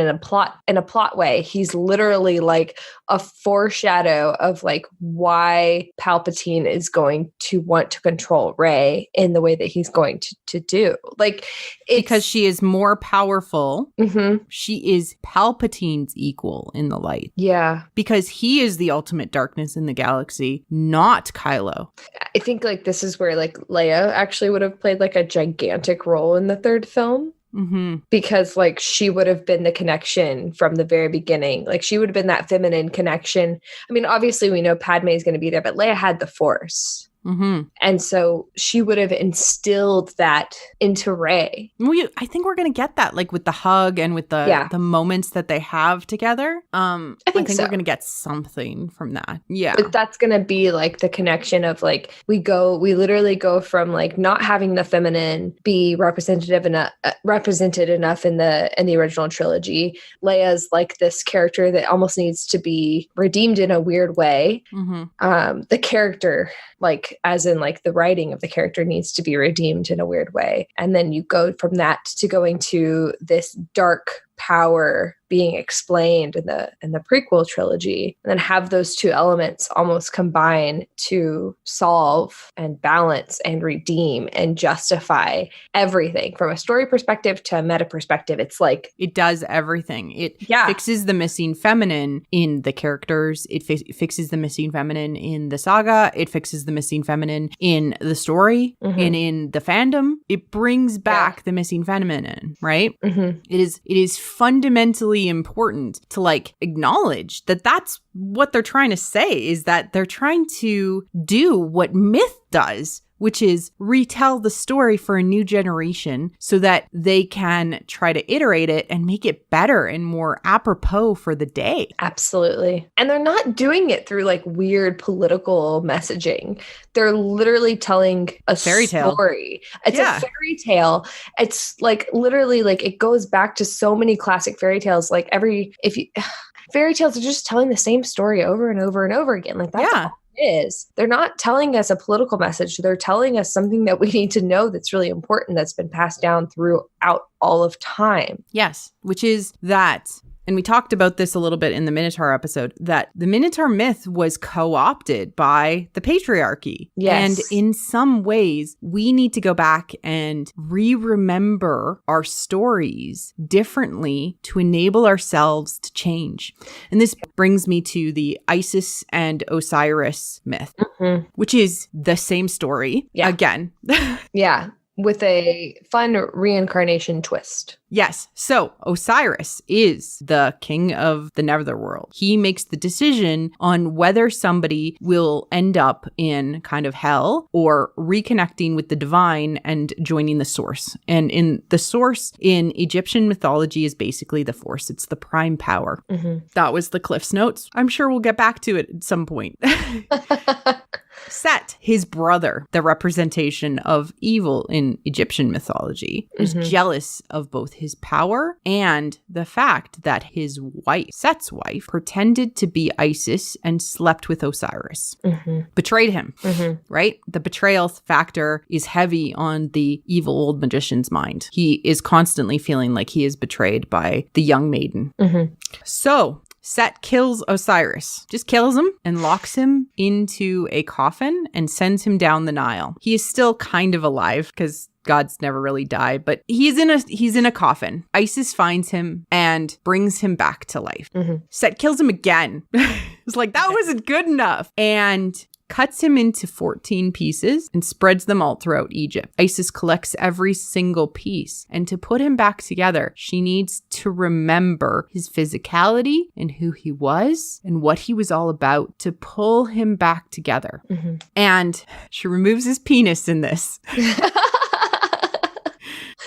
in a plot way. He's literally like a foreshadow of like why Palpatine is going to want to control Rey in the way that he's going to do. Like because she is more powerful. Mm-hmm. She is Palpatine's equal in the light. Yeah. Because he is the ultimate darkness in the galaxy, not Kylo. I think like this is where like Leia actually would have played like a gigantic role in the third film. Mm-hmm. Because like she would have been the connection from the very beginning. Like she would have been that feminine connection. I mean, obviously we know Padme is going to be there, but Leia had the Force. Mm-hmm. And so she would have instilled that into Rey. I think we're going to get that, like with the hug and with the moments that they have together. I think we're going to get something from that. Yeah. But that's going to be like the connection of like, we literally go from like not having the feminine be represented enough in the original trilogy. Leia's like this character that almost needs to be redeemed in a weird way. Mm-hmm. The character, like as in like the writing of the character, needs to be redeemed in a weird way. And then you go from that to going to this dark power being explained in the prequel trilogy, and then have those two elements almost combine to solve and balance and redeem and justify everything from a story perspective to a meta perspective. It's like it does everything. It fixes the missing feminine in the characters. It fixes the missing feminine in the saga. It fixes the missing feminine in the story and in the fandom. It brings back the missing feminine, right? Mm-hmm. It is fundamentally important to like acknowledge that that's what they're trying to say, is that they're trying to do what myth does, which is retell the story for a new generation so that they can try to iterate it and make it better and more apropos for the day. Absolutely. And they're not doing it through like weird political messaging. They're literally telling a fairy story. It's a fairy tale. It's like literally like it goes back to so many classic fairy tales. Like fairy tales are just telling the same story over and over and over again. Like that's all it is. They're not telling us a political message. They're telling us something that we need to know that's really important, that's been passed down throughout all of time. Yes, which is that, and we talked about this a little bit in the Minotaur episode, that the Minotaur myth was co-opted by the patriarchy. Yes. And in some ways, we need to go back and re-remember our stories differently to enable ourselves to change. And this brings me to the Isis and Osiris myth, which is the same story again. Yeah. With a fun reincarnation twist. Yes. So Osiris is the king of the netherworld. He makes the decision on whether somebody will end up in kind of hell or reconnecting with the divine and joining the source. And in the source in Egyptian mythology is basically the Force. It's the prime power. Mm-hmm. That was the Cliff's Notes. I'm sure we'll get back to it at some point. Set, his brother, the representation of evil in Egyptian mythology, is jealous of both his power and the fact that his wife, Set's wife, pretended to be Isis and slept with Osiris. Betrayed him, right? The betrayal factor is heavy on the evil old magician's mind. He is constantly feeling like he is betrayed by the young maiden. So Set kills Osiris, just kills him and locks him into a coffin and sends him down the Nile. He is still kind of alive because gods never really die, but he's in a coffin. Isis finds him and brings him back to life. Set kills him again. It's like, that wasn't good enough. And cuts him into 14 pieces and spreads them all throughout Egypt. Isis collects every single piece. And to put him back together, she needs to remember his physicality and who he was and what he was all about to pull him back together. And she removes his penis in this.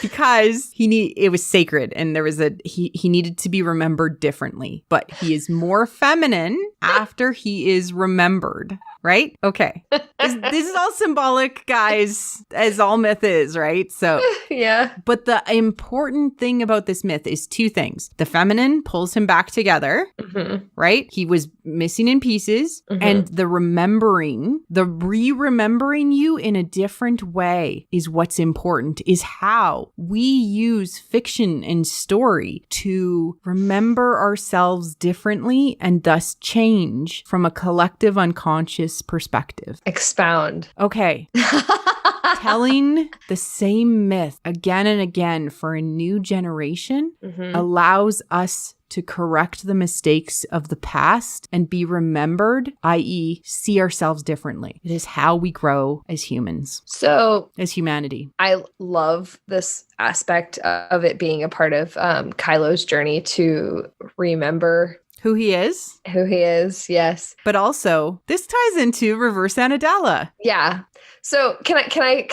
Because it was sacred and there was he needed to be remembered differently, but he is more feminine after he is remembered, right? Okay. This is all symbolic, guys, as all myth is, right? So yeah. But the important thing about this myth is two things. The feminine pulls him back together, right? He was missing in pieces, and the re-remembering you in a different way is what's important, is how we use fiction and story to remember ourselves differently and thus change from a collective unconscious perspective. Expound. Okay. Telling the same myth again and again for a new generation allows us to correct the mistakes of the past and be remembered, i.e., see ourselves differently. It is how we grow as humans. So, as humanity. I love this aspect of it being a part of Kylo's journey to remember who he is. Who he is, yes. But also, this ties into reverse Anadala. Yeah. So can I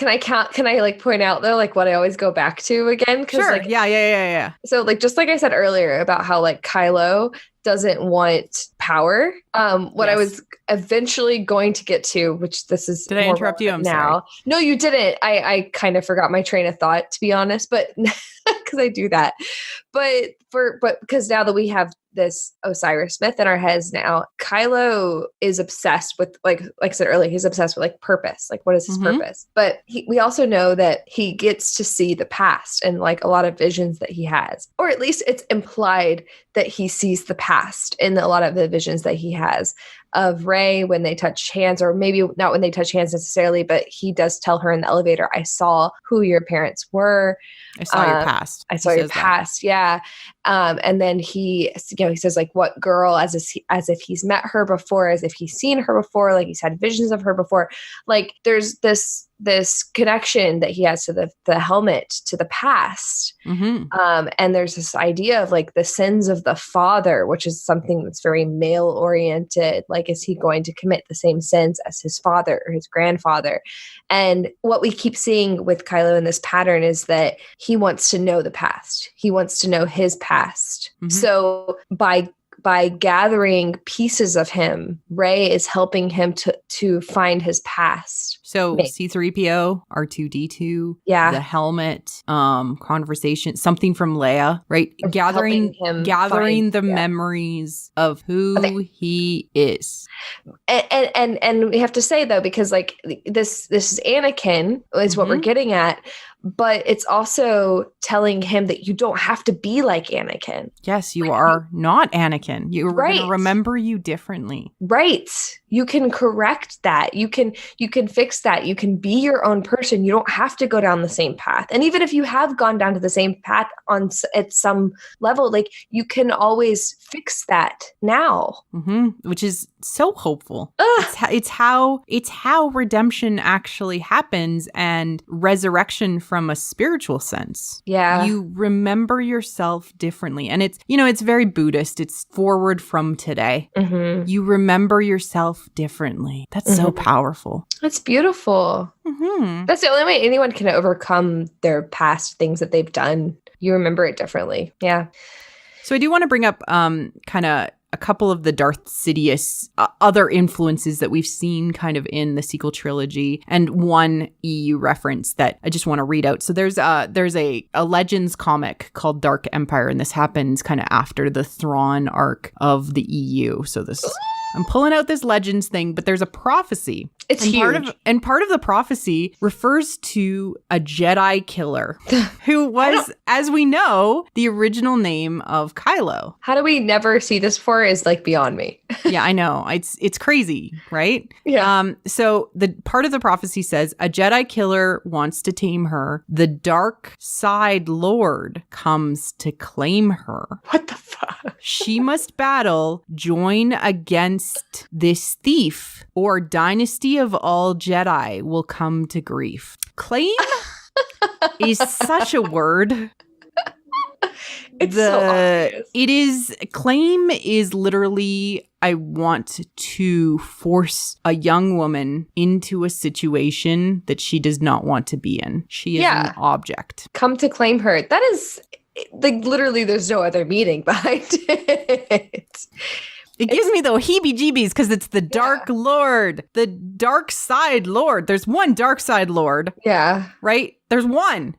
like point out though, like what I always go back to again? Sure. Like, yeah. So like, just like I said earlier about how like Kylo doesn't want power. What I was eventually going to get to, which this is Did I interrupt you? I'm sorry. No, you didn't. I kind of forgot my train of thought, to be honest, but because I do that. But because now that we have this Osiris myth in our heads now, Kylo is obsessed with like I said earlier, he's obsessed with like purpose. Like, what is his purpose? But we also know that he gets to see the past and like a lot of visions that he has, or at least it's implied that he sees the past in a lot of the visions that he has of Rey when they touch hands, or maybe not when they touch hands necessarily, but he does tell her in the elevator, I saw who your parents were. I saw your past. I saw your past. That. Yeah. And then he says like, what girl, as if he's met her before, as if he's seen her before, like he's had visions of her before. Like there's this connection that he has to the helmet, to the past. And there's this idea of like the sins of the father, which is something that's very male oriented. Like, is he going to commit the same sins as his father or his grandfather? And what we keep seeing with Kylo in this pattern is that he wants to know the past. He wants to know his past. So by gathering pieces of him, Rey is helping him to find his past. So C-3PO, R2-D2, the helmet, conversation, something from Leia, right? Gathering the memories of who he is. And we have to say though, because like this is Anakin is what we're getting at. But it's also telling him that you don't have to be like Anakin. Yes, you are not Anakin. We're going to remember you differently. Right. You can correct that. You can fix that. You can be your own person. You don't have to go down the same path. And even if you have gone down to the same path at some level, like you can always fix that now. Which is so hopeful. It's how redemption actually happens, and resurrection from a spiritual sense. Yeah. You remember yourself differently. And it's very Buddhist. It's forward from today. You remember yourself differently. That's so powerful. That's beautiful. That's the only way anyone can overcome their past things that they've done. You remember it differently. Yeah. So I do want to bring up kind of a couple of the Darth Sidious other influences that we've seen kind of in the sequel trilogy, and one EU reference that I just want to read out. So there's a Legends comic called Dark Empire, and this happens kind of after the Thrawn arc of the EU. So this I'm pulling out this Legends thing, but there's a prophecy. It's and huge. Part of the prophecy refers to a Jedi killer who was, as we know, the original name of Kylo. How do we never see this before is like beyond me. Yeah, I know. It's crazy, right? Yeah. So the part of the prophecy says a Jedi killer wants to tame her. The dark side lord comes to claim her. What the fuck? She must battle, join against this thief, or dynasty of all Jedi will come to grief. Claim is such a word. It's so obvious. It is, claim is literally, I want to force a young woman into a situation that she does not want to be in. She is an object. Come to claim her. That is, like, literally, there's no other meaning behind it. It gives me the heebie-jeebies because it's the Dark Lord, the Dark Side Lord. There's one Dark Side Lord. Yeah. Right? There's one.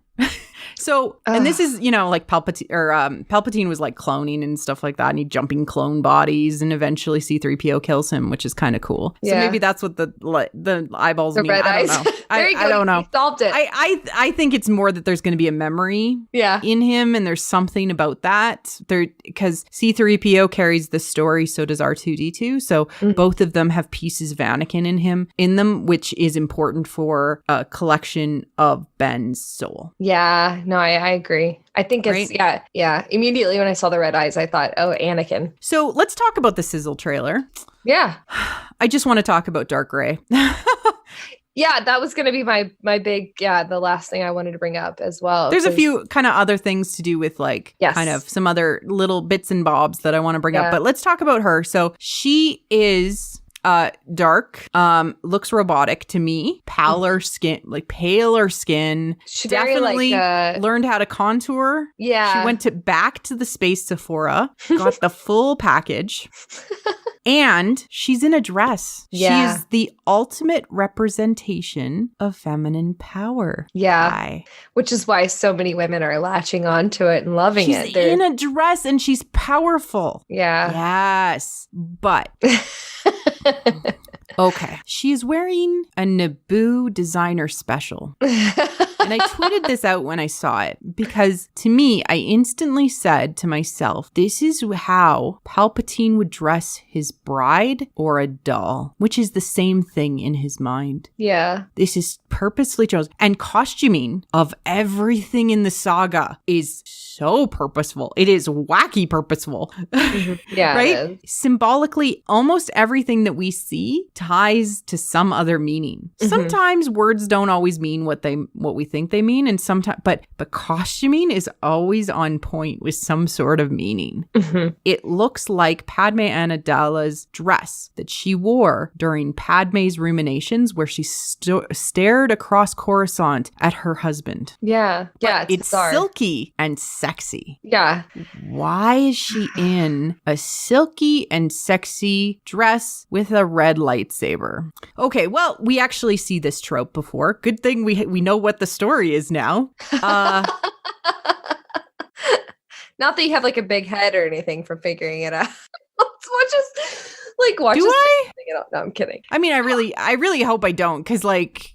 So, and this is, like Palpatine was like cloning and stuff like that, and he'd jumping clone bodies, and eventually C-3PO kills him, which is kind of cool. So maybe that's what the eyeballs mean. Red I don't eyes. know. There you go. I don't know. You solved it. I think it's more that there's going to be a memory in him, and there's something about that. Because C-3PO carries the story, so does R2-D2. So both of them have pieces of Anakin in them, which is important for a collection of Ben's soul. Yeah. No, I agree. I think it's, yeah. Immediately when I saw the red eyes, I thought, oh, Anakin. So let's talk about the sizzle trailer. Yeah. I just want to talk about Dark Rey. Yeah, that was going to be my big, the last thing I wanted to bring up as well. There's a few kind of other things to do with kind of some other little bits and bobs that I want to bring up. But let's talk about her. So she is... dark, looks robotic to me, paler skin. She definitely learned how to contour. Yeah. She went back to the space Sephora, got the full package. And she's in a dress. Yeah. She is the ultimate representation of feminine power. Yeah. Which is why so many women are latching onto it and loving it. She's in a dress and she's powerful. Yeah. Yes. But... Okay. She is wearing a Naboo designer special. And I tweeted this out when I saw it because to me, I instantly said to myself, this is how Palpatine would dress his bride or a doll, which is the same thing in his mind. Yeah. This is purposely chosen. And costuming of everything in the saga is so purposeful. It is wacky purposeful. Yeah. Right? Symbolically, almost everything that we see ties to some other meaning. Sometimes words don't always mean what we think they mean, and sometimes but costuming is always on point with some sort of meaning. It looks like Padme Amidala's dress that she wore during Padme's ruminations where she stared across Coruscant at her husband. Yeah. Yeah, it's silky and sexy. Yeah. Why is she in a silky and sexy dress with a red lightsaber? Okay, well, we actually see this trope before. Good thing we know what the story is now. Not that you have like a big head or anything for figuring it out. Watch. Do I? No, I'm kidding. I mean, I really hope I don't, because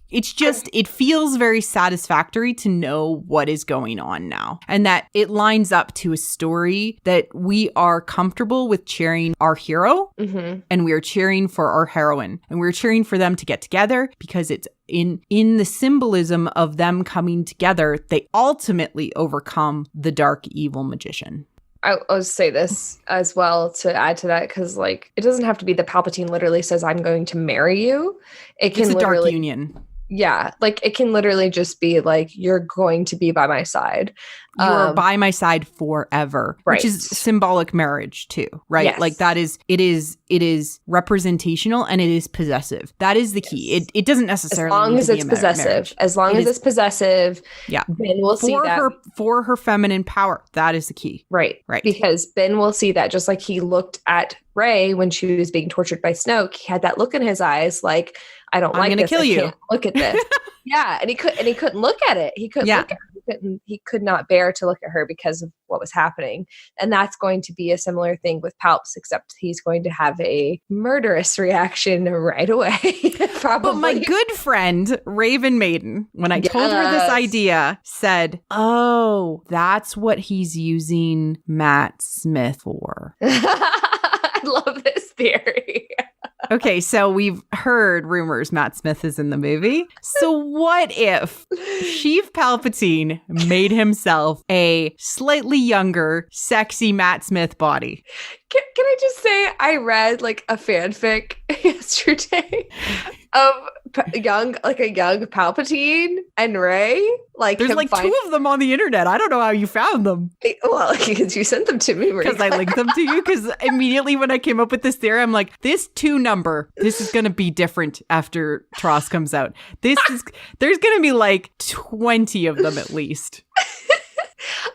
it's just, it feels very satisfactory to know what is going on now, and that it lines up to a story that we are comfortable with cheering our hero, and we are cheering for our heroine, and we're cheering for them to get together because it's in the symbolism of them coming together, they ultimately overcome the dark evil magician. I'll say this as well to add to that, because it doesn't have to be that Palpatine literally says, I'm going to marry you. It's a dark union. Yeah. It can literally just be you're going to be by my side. You are by my side forever, right. Which is symbolic marriage too, right? Yes. It is representational and it is possessive. That is the key. It doesn't necessarily as long as it's possessive. Marriage. As long as it's possessive, yeah. Ben will see that. For her feminine power, that is the key. Right. Because Ben will see that, just like he looked at Rey when she was being tortured by Snoke. He had that look in his eyes I'm going to kill you. Can't look at this. Yeah, and he couldn't look at it. He couldn't look at it he could not bear to look at her because of what was happening. And that's going to be a similar thing with Palps, except he's going to have a murderous reaction right away. Probably. But my good friend, Raven Maiden, when I told her this idea, said, oh, that's what he's using Matt Smith for. I love this theory. Okay, so we've heard rumors Matt Smith is in the movie. So what if Sheev Palpatine made himself a slightly younger, sexy Matt Smith body? Can I just say I read like a fanfic yesterday of a young Palpatine and Rey. Like there's like two of them on the internet. I don't know how you found them. Well, because you sent them to me. Because I linked them to you. Because immediately when I came up with this theory, I'm like, this 2 number, this is going to be different after Tross comes out. There's going to be like 20 of them at least.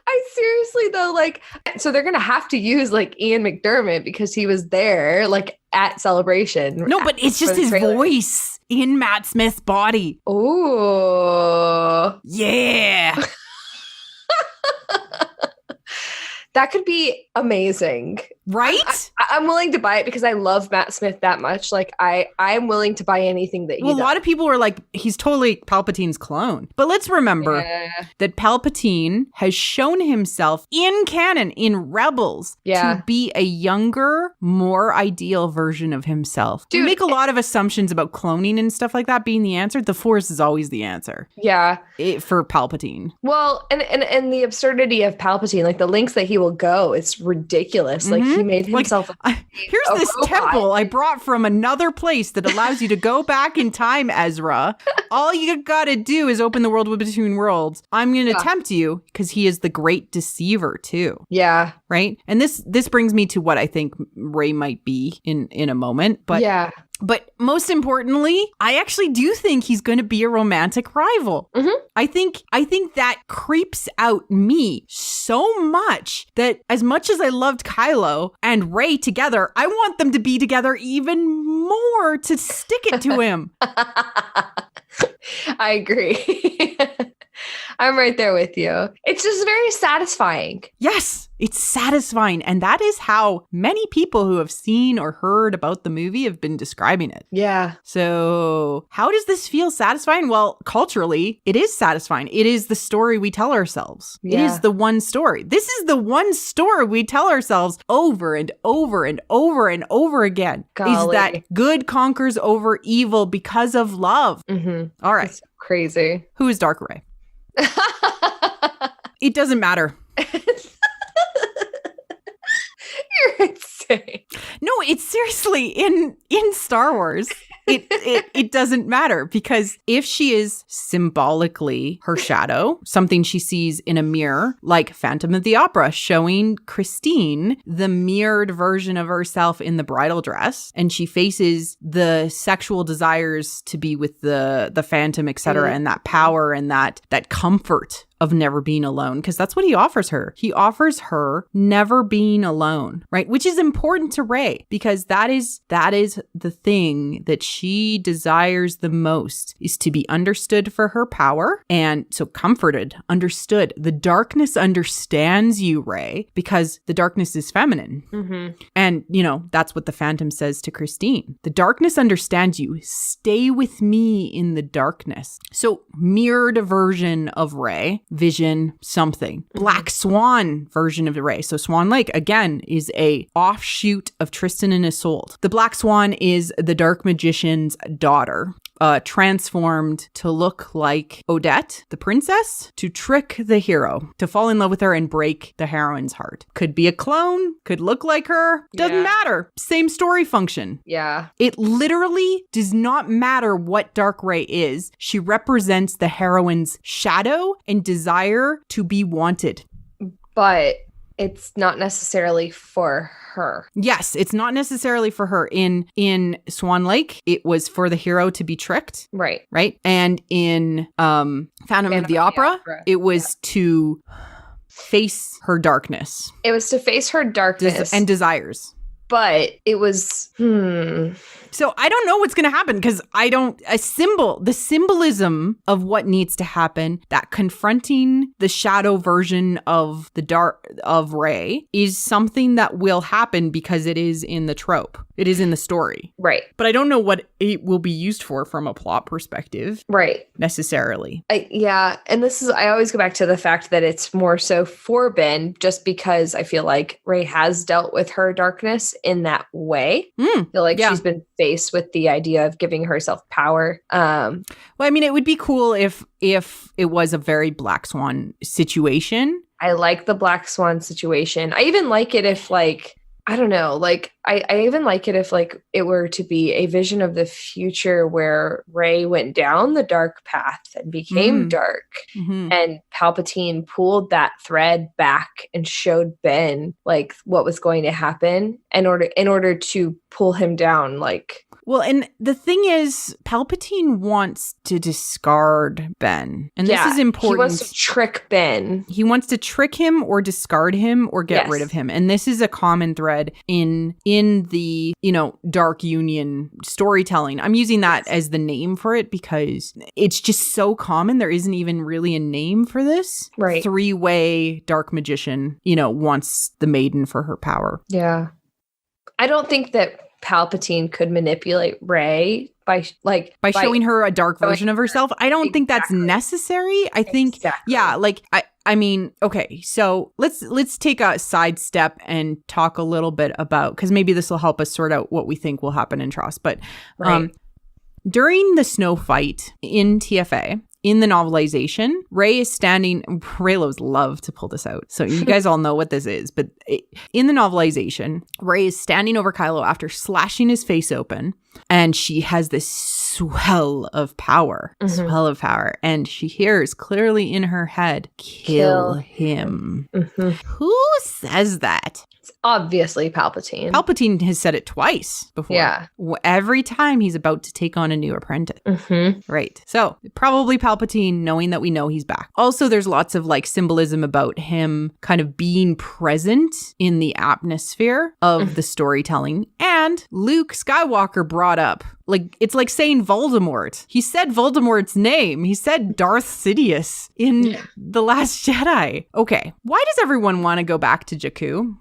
I seriously though, like, so they're gonna have to use like Ian McDermott because he was there, like at Celebration. No, but it's just his voice in Matt Smith's body. Oh, yeah. That could be amazing. Right? I'm willing to buy it because I love Matt Smith that much. Like, I'm willing to buy anything that he does. A lot of people were like, he's totally Palpatine's clone. But let's remember that Palpatine has shown himself in canon, in Rebels, to be a younger, more ideal version of himself. Dude, we make a lot of assumptions about cloning and stuff like that being the answer. The Force is always the answer. Yeah. For Palpatine. Well, and the absurdity of Palpatine, like the lengths that he will go, it's ridiculous. Like, he made himself here's this robot. temple I brought from another place that allows you to go back in time, Ezra. All you gotta do is open the world between worlds. I'm gonna tempt you, because he is the great deceiver too. Yeah. Right? And this brings me to what I think Rey might be in a moment. But yeah. But most importantly, I actually do think he's going to be a romantic rival. Mm-hmm. I think that creeps out me so much that as much as I loved Kylo and Rey together, I want them to be together even more to stick it to him. I agree. I'm right there with you. It's just very satisfying. Yes, it's satisfying. And that is how many people who have seen or heard about the movie have been describing it. Yeah. So how does this feel satisfying? Well, culturally, it is satisfying. It is the story we tell ourselves. Yeah. It is the one story. This is the one story we tell ourselves over and over and over and over again. Golly. Is that good conquers over evil because of love. Mm-hmm. All right. It's crazy. Who is Dark Rey? It doesn't matter. You're insane. No, it's seriously in Star Wars. It doesn't matter, because if she is symbolically her shadow, something she sees in a mirror, like Phantom of the Opera showing Christine the mirrored version of herself in the bridal dress, and she faces the sexual desires to be with the Phantom, etc., and that power and that comfort of never being alone, because that's what he offers her. He offers her never being alone, right? Which is important to Rey, because that is the thing that she desires the most, is to be understood for her power, and so comforted, understood. The darkness understands you, Rey, because the darkness is feminine. Mm-hmm. And, that's what the Phantom says to Christine. The darkness understands you. Stay with me in the darkness. So mirrored version of Rey. Vision, something. Black Swan version of Rey. So Swan Lake, again, is a offshoot of Tristan and Isolde. The Black Swan is the Dark Magician's daughter, transformed to look like Odette, the princess, to trick the hero, to fall in love with her and break the heroine's heart. Could be a clone, could look like her, doesn't matter. Same story function. Yeah. It literally does not matter what Dark Rey is. She represents the heroine's shadow and desire to be wanted. But it's not necessarily for her. Yes, it's not necessarily for her. In Swan Lake, it was for the hero to be tricked. Right. Right? And in Phantom of the Opera, it was to face her darkness. It was to face her darkness. And desires. But it was, So I don't know what's going to happen because the symbolism of what needs to happen, that confronting the shadow version of Rey is something that will happen because it is in the trope. It is in the story. Right. But I don't know what it will be used for from a plot perspective. Right. Necessarily. Yeah. And I always go back to the fact that it's more so for Ben, just because I feel like Rey has dealt with her darkness in that way. I feel like she's been faced with the idea of giving herself power. Well, I mean, it would be cool if it was a very Black Swan situation. I like the Black Swan situation. I even like it if I don't know, I even like it if it were to be a vision of the future where Rey went down the dark path and became dark, and Palpatine pulled that thread back and showed Ben what was going to happen in order to pull him down. Well, and the thing is, Palpatine wants to discard Ben. And this is important. He wants to trick Ben. He wants to trick him or discard him or get rid of him. And this is a common thread in the, Dark Union storytelling. I'm using that as the name for it because it's just so common. There isn't even really a name for this. Right. Three-way dark magician, wants the maiden for her power. Yeah. I don't think that Palpatine could manipulate Rey by showing her a dark version of herself. I don't think that's necessary. I think, I mean, okay, so let's take a sidestep and talk a little bit about, because maybe this will help us sort out what we think will happen in Tross. But during the snow fight in TFA, in the novelization, Rey is standing. Reylos love to pull this out. So you guys all know what this is. But in the novelization, Rey is standing over Kylo after slashing his face open. And she has this swell of power. And she hears clearly in her head, kill him. Who says that? It's obviously Palpatine. Palpatine has said it twice before. Yeah. Every time he's about to take on a new apprentice. Right. So probably Palpatine, knowing that we know he's back. Also, there's lots of symbolism about him kind of being present in the atmosphere of the storytelling. And Luke Skywalker brought up, it's like saying Voldemort. He said Voldemort's name. He said Darth Sidious in The Last Jedi. Okay. Why does everyone want to go back to Jakku?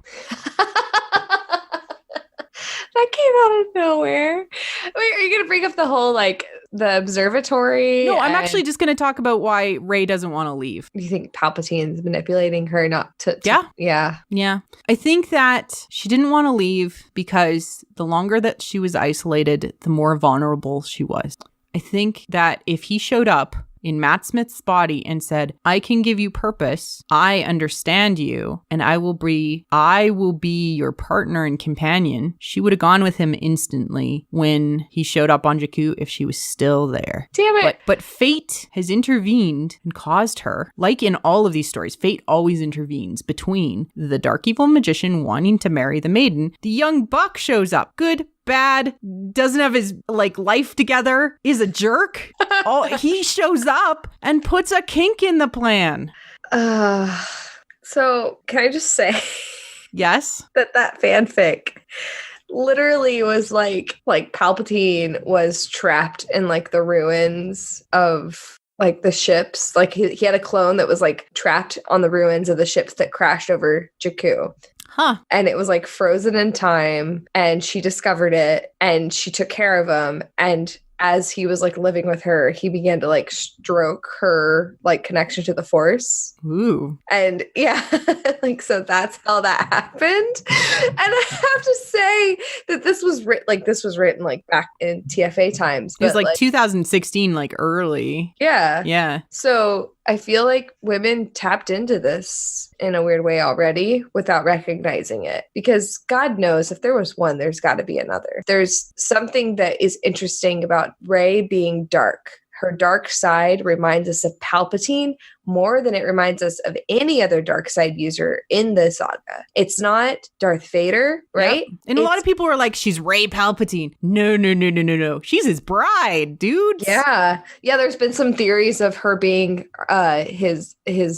That came out of nowhere. Wait, are you going to bring up the whole, the observatory? No, I'm actually just going to talk about why Rey doesn't want to leave. You think Palpatine's manipulating her not to... Yeah. I think that she didn't want to leave because the longer that she was isolated, the more vulnerable she was. I think that if he showed up in Matt Smith's body and said, I can give you purpose, I understand you, and I will be your partner and companion, she would have gone with him instantly when he showed up on Jakku if she was still there. Damn it. But fate has intervened and caused her, like in all of these stories, fate always intervenes between the dark evil magician wanting to marry the maiden. The young buck shows up. Good, bad, doesn't have his life together, is a jerk. He shows up and puts a kink in the plan. So can I just say yes, that fanfic literally was like Palpatine was trapped in the ruins of the ships. He had a clone that was trapped on the ruins of the ships that crashed over Jakku. And it was frozen in time, and she discovered it and she took care of him. And as he was living with her, he began to stroke her connection to the Force. Ooh. And yeah, so that's how that happened. And I have to say that this was written back in TFA times. It was 2016, early. Yeah. Yeah. So I feel like women tapped into this in a weird way already without recognizing it, because God knows if there was one, there's got to be another. There's something that is interesting about Rey being dark. Her dark side reminds us of Palpatine more than it reminds us of any other dark side user in the saga. It's not Darth Vader, right? Yep. And a lot of people were like, she's Rey Palpatine. No. She's his bride, dude. Yeah. There's been some theories of her being his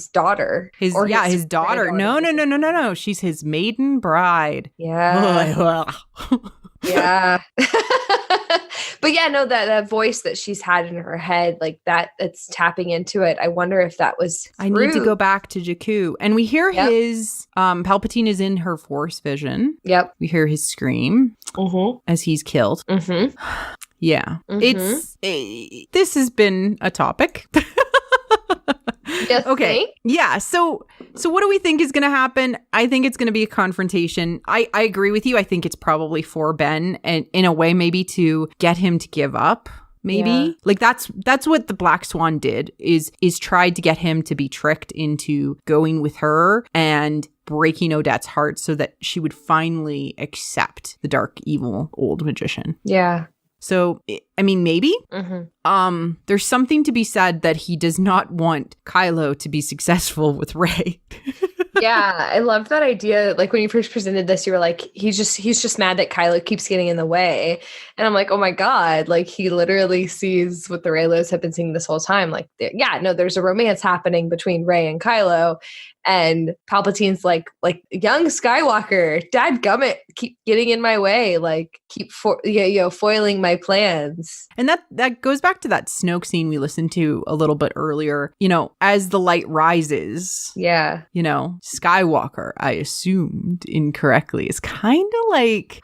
daughter. His daughter. No. She's his maiden bride. Yeah. Yeah. But yeah, no, that voice that she's had in her head, like it's tapping into it. I wonder if that was I need to go back to Jakku. And we hear Yep. his, Palpatine is in her Force vision. Yep. We hear his scream as he's killed. Yeah. It's, this has been a topic. You Okay. think? Yeah. So what do we think is going to happen? I think it's going to be a confrontation. I agree with you. I think it's probably for Ben, and in a way, maybe to get him to give up. Maybe Yeah. like that's what the Black Swan did is tried to get him to be tricked into going with her and breaking Odette's heart so that she would finally accept the dark, evil old magician. Yeah. So, I mean, maybe. There's something to be said that he does not want Kylo to be successful with Rey. Yeah, I loved that idea. Like when you first presented this, you were like, he's just mad that Kylo keeps getting in the way. And I'm like, oh my God, like he literally sees what the Reylos have been seeing this whole time. Like, there's a romance happening between Rey and Kylo. And Palpatine's like young Skywalker, dadgummit, keep getting in my way, like keep foiling my plans. And that goes back to that Snoke scene we listened to a little bit earlier. You know, as the light rises, Yeah. you know, Skywalker, I assumed incorrectly, is kind of like,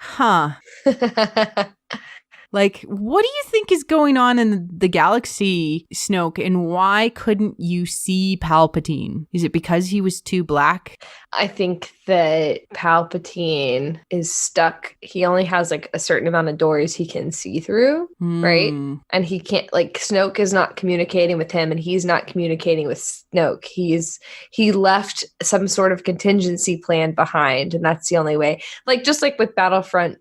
like, what do you think is going on in the galaxy, Snoke, and why couldn't you see Palpatine? Is it because he was too black? I think that Palpatine is stuck. He only has like a certain amount of doors he can see through, right? And he can't, like, Snoke is not communicating with him and he's not communicating with Snoke. He left some sort of contingency plan behind, and that's the only way. Like, just like with Battlefront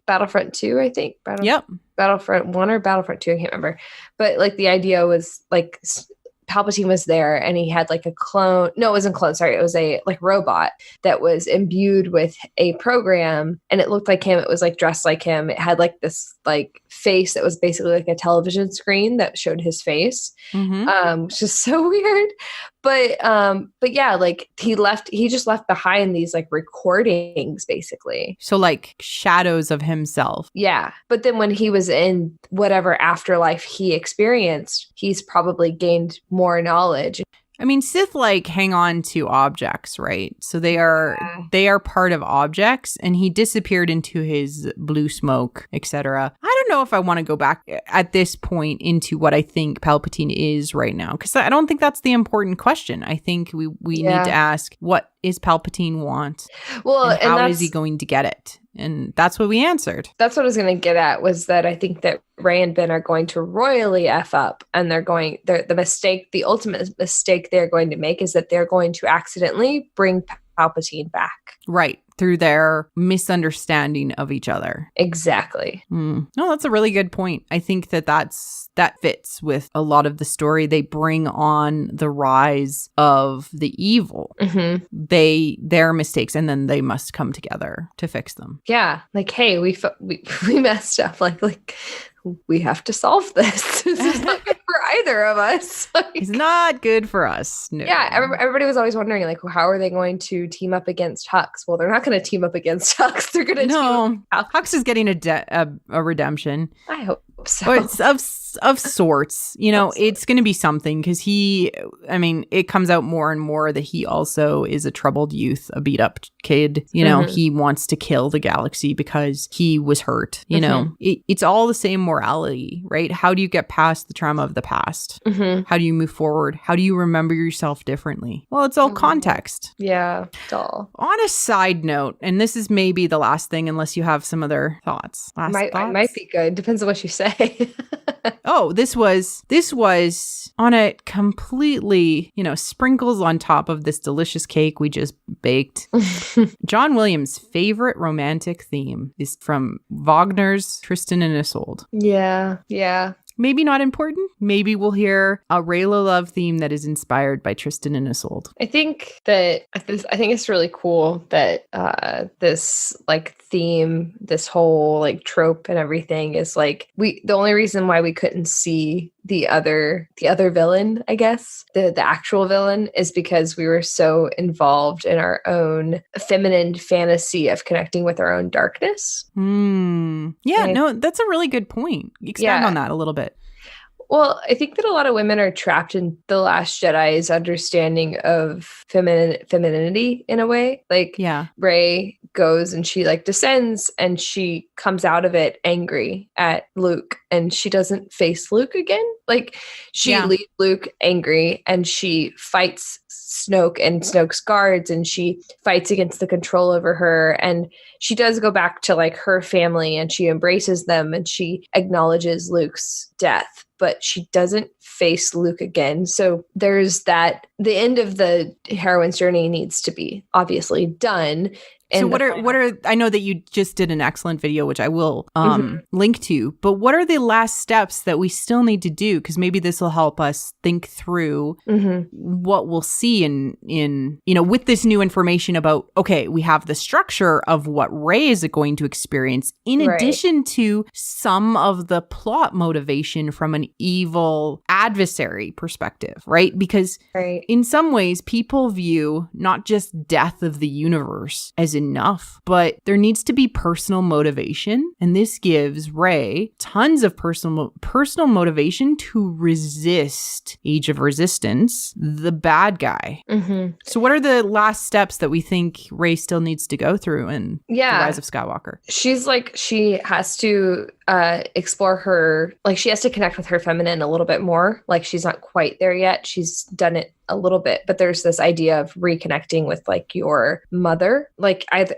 2, I think. Battlefront 1 or Battlefront 2, I can't remember. But like the idea was like Palpatine was there and he had like a clone. No, it wasn't clone. Sorry. It was a like robot that was imbued with a program, and it looked like him. It was like dressed like him. It had like this like face that was basically like a television screen that showed his face, which is so weird. But yeah, like he just left behind these like recordings basically. So like shadows of himself. Yeah. But then when he was in whatever afterlife he experienced, he's probably gained more knowledge. I mean, Sith like hang on to objects, right? So they are part of objects, and he disappeared into his blue smoke, etc. I don't know if I want to go back at this point into what I think Palpatine is right now, because I don't think that's the important question. I think we need to ask, what is Palpatine want? Well, and how is he going to get it? And that's what we answered. That's what I was going to get at, was that I think that Rey and Ben are going to royally F up, and the ultimate mistake they're going to make is that they're going to accidentally bring Palpatine back. Right. Through their misunderstanding of each other. Exactly. No, that's a really good point. I think that fits with a lot of the story. They bring on the rise of the evil. Their mistakes, and then they must come together to fix them. Yeah. Like, hey, we messed up. Like we have to solve this. This is not good for either of us. It's not good for us. No. Yeah, everybody was always wondering, like, how are they going to team up against Hux? Well, they're not going to team up against Hux. They're going to team up. Hux is getting a redemption. I hope so. Or it's of sorts. You know, it's going to be something, because it comes out more and more that he also is a troubled youth, a beat up kid. You know, he wants to kill the galaxy because he was hurt. You know, it's all the same morality, right? How do you get past the trauma of the past? How do you move forward? How do you remember yourself differently? Well, it's all context. Yeah, it's all. On a side note, and this is maybe the last thing, unless you have some other thoughts. Might be good. Depends on what you say. Oh, this was on a completely, sprinkles on top of this delicious cake we just baked. John Williams' favorite romantic theme is from Wagner's Tristan and Isolde. Yeah. I maybe not important. Maybe we'll hear a Reylo love theme that is inspired by Tristan and Isolde. I think it's really cool that this like theme, this whole like trope and everything is like the only reason why we couldn't see the other villain, I guess, the actual villain, is because we were so involved in our own feminine fantasy of connecting with our own darkness. Yeah, no, that's a really good point. Expand on that a little bit. Well, I think that a lot of women are trapped in The Last Jedi's understanding of femininity in a way. Like, Rey goes and she like descends and she comes out of it angry at Luke, and she doesn't face Luke again. Like, she leaves Luke angry and she fights Snoke and Snoke's guards, and she fights against the control over her, and she does go back to like her family and she embraces them and she acknowledges Luke's death, but she doesn't face Luke again. So there's that. The end of the heroine's journey needs to be obviously done. So what are I know that you just did an excellent video, which I will link to, but what are the last steps that we still need to do? Because maybe this will help us think through what we'll see in with this new information about, okay, we have the structure of what Rey is going to experience in addition to some of the plot motivation from an evil adversary perspective, right? Because in some ways people view not just death of the universe as enough, but there needs to be personal motivation, and this gives Rey tons of personal motivation to resist Age of Resistance, the bad guy. So what are the last steps that we think Rey still needs to go through in The Rise of Skywalker? She has to explore her, like, she has to connect with her feminine a little bit more. Like, she's not quite there yet. She's done it a little bit, but there's this idea of reconnecting with like your mother, like either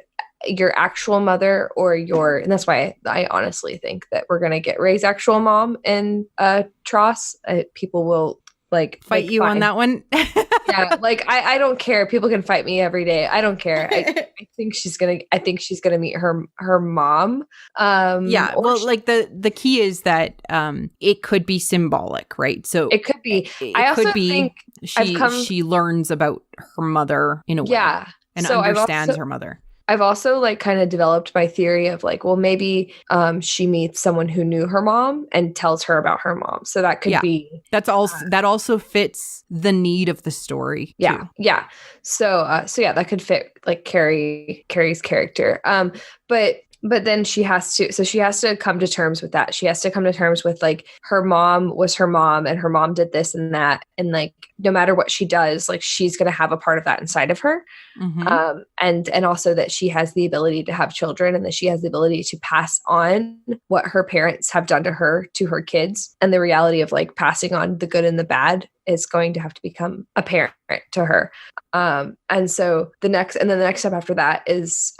your actual mother or and that's why I honestly think that we're going to get Rey's actual mom in Tross. People will like fight you on that one. Yeah, like I don't care. People can fight me every day. I don't care. I think she's gonna meet her mom. Like the key is that it could be symbolic, right? So it could be. I also think she learns about her mother in a way, and so understands her mother. I've also like kind of developed my theory of like, well, maybe she meets someone who knew her mom and tells her about her mom. So that could be. That's also that also fits the need of the story. Yeah, too. So that could fit like Carrie's character. But then she has to come to terms with that. She has to come to terms with like her mom was her mom and her mom did this and that. And like, no matter what she does, like she's going to have a part of that inside of her. And also that she has the ability to have children and that she has the ability to pass on what her parents have done to her kids. And the reality of like passing on the good and the bad is going to have to become apparent to her. And so the next step after that is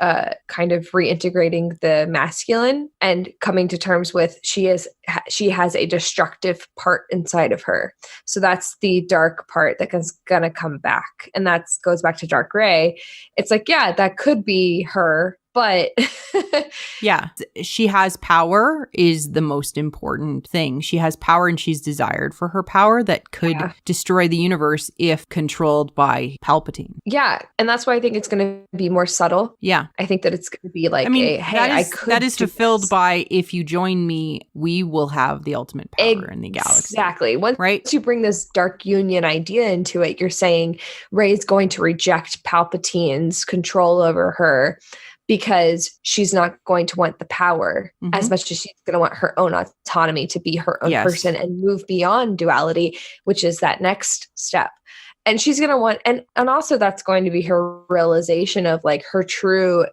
kind of reintegrating the masculine and coming to terms with she has a destructive part inside of her. So that's the dark part that is gonna come back. And that goes back to Dark Rey. It's like, yeah, that could be her. But she has power is the most important thing. She has power and she's desired for her power that could destroy the universe if controlled by Palpatine. Yeah. And that's why I think it's going to be more subtle. Yeah. I think that it's going to be like, that is fulfilled by, if you join me, we will have the ultimate power in the galaxy. Exactly. Once you bring this dark union idea into it, you're saying Rey's going to reject Palpatine's control over her, because she's not going to want the power as much as she's going to want her own autonomy to be her own person and move beyond duality, which is that next step. And she's going to want, and also that's going to be her realization of like her true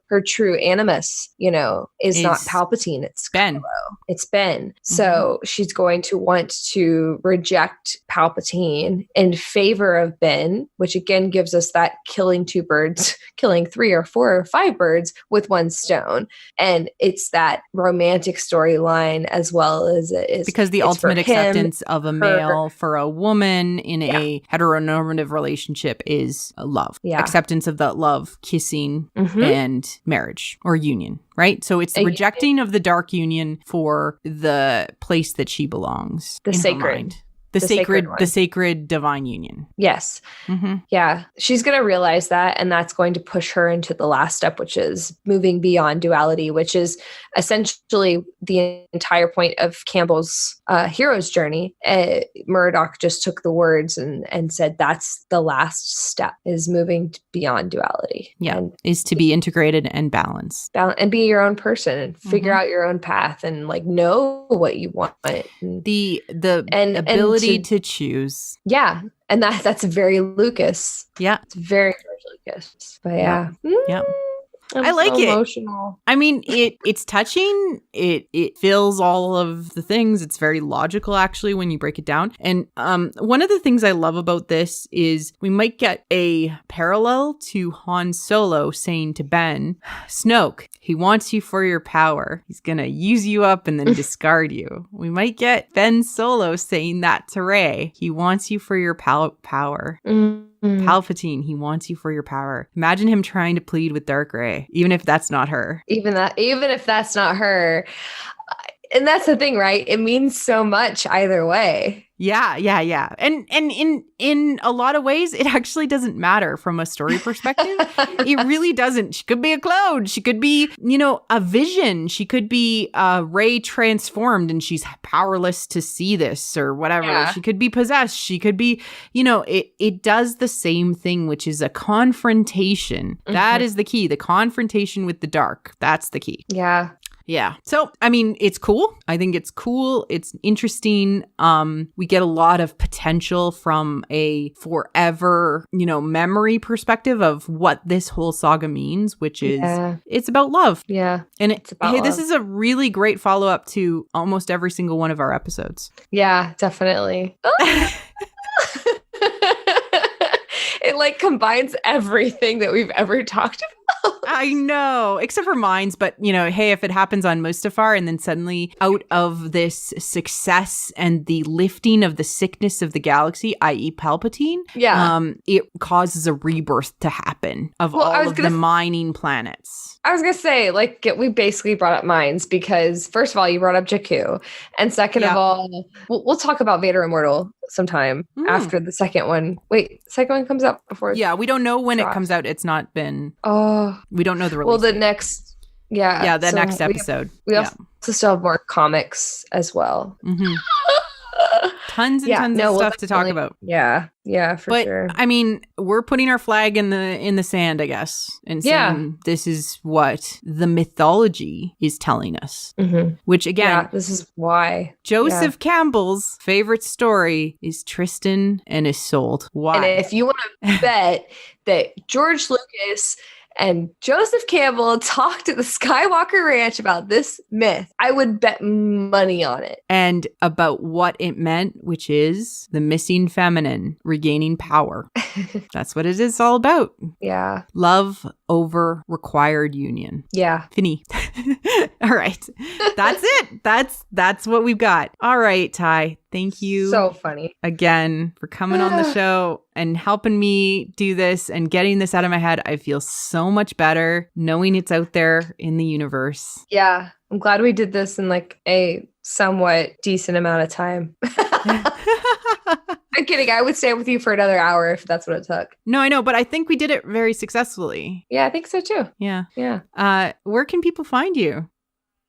animus, is not Palpatine. It's Ben. It's Ben. So she's going to want to reject Palpatine in favor of Ben, which again gives us that killing 3 or 4 or 5 birds with one stone. And it's that romantic storyline as well as it is. Because the ultimate acceptance of a male for a woman in a heteronormative of relationship is love. Yeah. Acceptance of that love, kissing, and marriage or union, right? So it's the rejecting of the dark union for the place that she belongs. The in her sacred. mind. The sacred divine union. Yes. Yeah. She's going to realize that, and that's going to push her into the last step, which is moving beyond duality, which is essentially the entire point of Campbell's hero's journey. Murdoch just took the words and said that's the last step, is moving beyond duality. Yeah. And is to be integrated and balanced. and be your own person and figure out your own path and like know what you want. And The ability to choose. Yeah. And that's very Lucas. Yeah. It's very George Lucas. But yeah. Yeah. I'm I like so it. Emotional. I mean, it's touching. It fills all of the things. It's very logical, actually, when you break it down. And one of the things I love about this is we might get a parallel to Han Solo saying to Ben, Snoke, he wants you for your power. He's going to use you up and then discard you. We might get Ben Solo saying that to Rey. He wants you for your power. Palpatine, he wants you for your power. Imagine him trying to plead with Dark Rey, even if that's not her. Even if that's not her. And that's the thing, right? It means so much either way. Yeah. And in a lot of ways, it actually doesn't matter from a story perspective. It really doesn't. She could be a clone. She could be, a vision. She could be Rey transformed and she's powerless to see this or whatever. Yeah. She could be possessed. She could be, it does the same thing, which is a confrontation. That is the key. The confrontation with the dark. That's the key. Yeah. Yeah. So, I mean, it's cool. I think it's cool. It's interesting. We get a lot of potential from a forever, memory perspective of what this whole saga means, which is it's about love. Yeah. And it's about love. This is a really great follow-up to almost every single one of our episodes. Yeah, definitely. It like combines everything that we've ever talked about. I know, except for Mines, but hey, if it happens on Mustafar and then suddenly out of this success and the lifting of the sickness of the galaxy, i.e. Palpatine, it causes a rebirth to happen of all of the mining planets. I was going to say, we basically brought up Mines because first of all, you brought up Jakku. And second of all, we'll talk about Vader Immortal sometime after the second one. Wait, the second one comes out before? Yeah, we don't know when it comes out. It's not been... we don't know the release. Well, the next... Yeah. Yeah, the next episode. We also still have more comics as well. Mm-hmm. Tons and tons of stuff to talk about. Yeah, for sure. I mean, we're putting our flag in the sand, I guess, and saying this is what the mythology is telling us. Mm-hmm. Which again, this is why Joseph Campbell's favorite story is Tristan and Isolde. Why? And if you want to bet that George Lucas and Joseph Campbell talked at the Skywalker Ranch about this myth, I would bet money on it. And about what it meant, which is the missing feminine regaining power. That's what it is all about. Yeah. Love over required union. Yeah. Fini. All right. That's it. That's what we've got. All right, Ty. Thank you. So funny. Again for coming on the show and helping me do this and getting this out of my head. I feel so much better knowing it's out there in the universe. Yeah. I'm glad we did this in a somewhat decent amount of time. I'm kidding. I would stay with you for another hour if that's what it took. No, I know, but I think we did it very successfully. Yeah, I think so too. Yeah. Yeah. Where can people find you?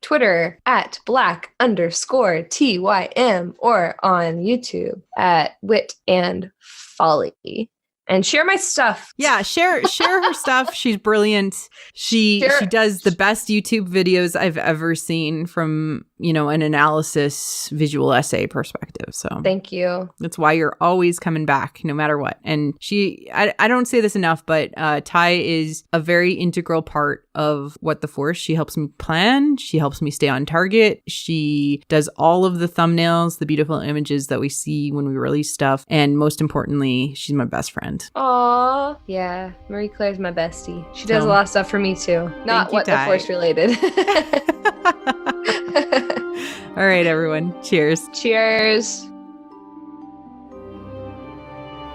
Twitter at @black_TYM or on YouTube at Wit and Folly. And share my stuff. Yeah, share her stuff. She's brilliant. She does the best YouTube videos I've ever seen from, an analysis visual essay perspective. So thank you. That's why you're always coming back no matter what. And I don't say this enough, but Ty is a very integral part of What the Force. She helps me plan. She helps me stay on target. She does all of the thumbnails, the beautiful images that we see when we release stuff. And most importantly, she's my best friend. Aw, yeah. Marie Claire's my bestie. She does a lot of stuff for me too. Not What the Force related. All right, everyone. Cheers. Cheers.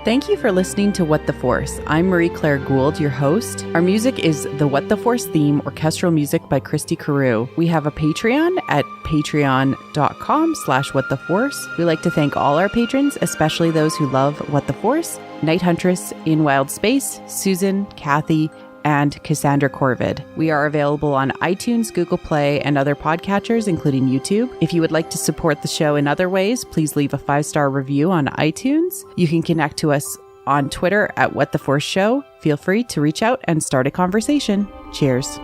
Thank you for listening to What the Force. I'm Marie-Claire Gould, your host. Our music is the What the Force theme, orchestral music by Christy Carew. We have a Patreon at patreon.com/whattheforce. We like to thank all our patrons, especially those who love What the Force, Night Huntress in Wild Space, Susan, Kathy, and Cassandra Corvid. We are available on iTunes, Google Play, and other podcatchers, including YouTube. If you would like to support the show in other ways, please leave a 5-star review on iTunes. You can connect to us on Twitter at What the Force Show. Feel free to reach out and start a conversation. Cheers.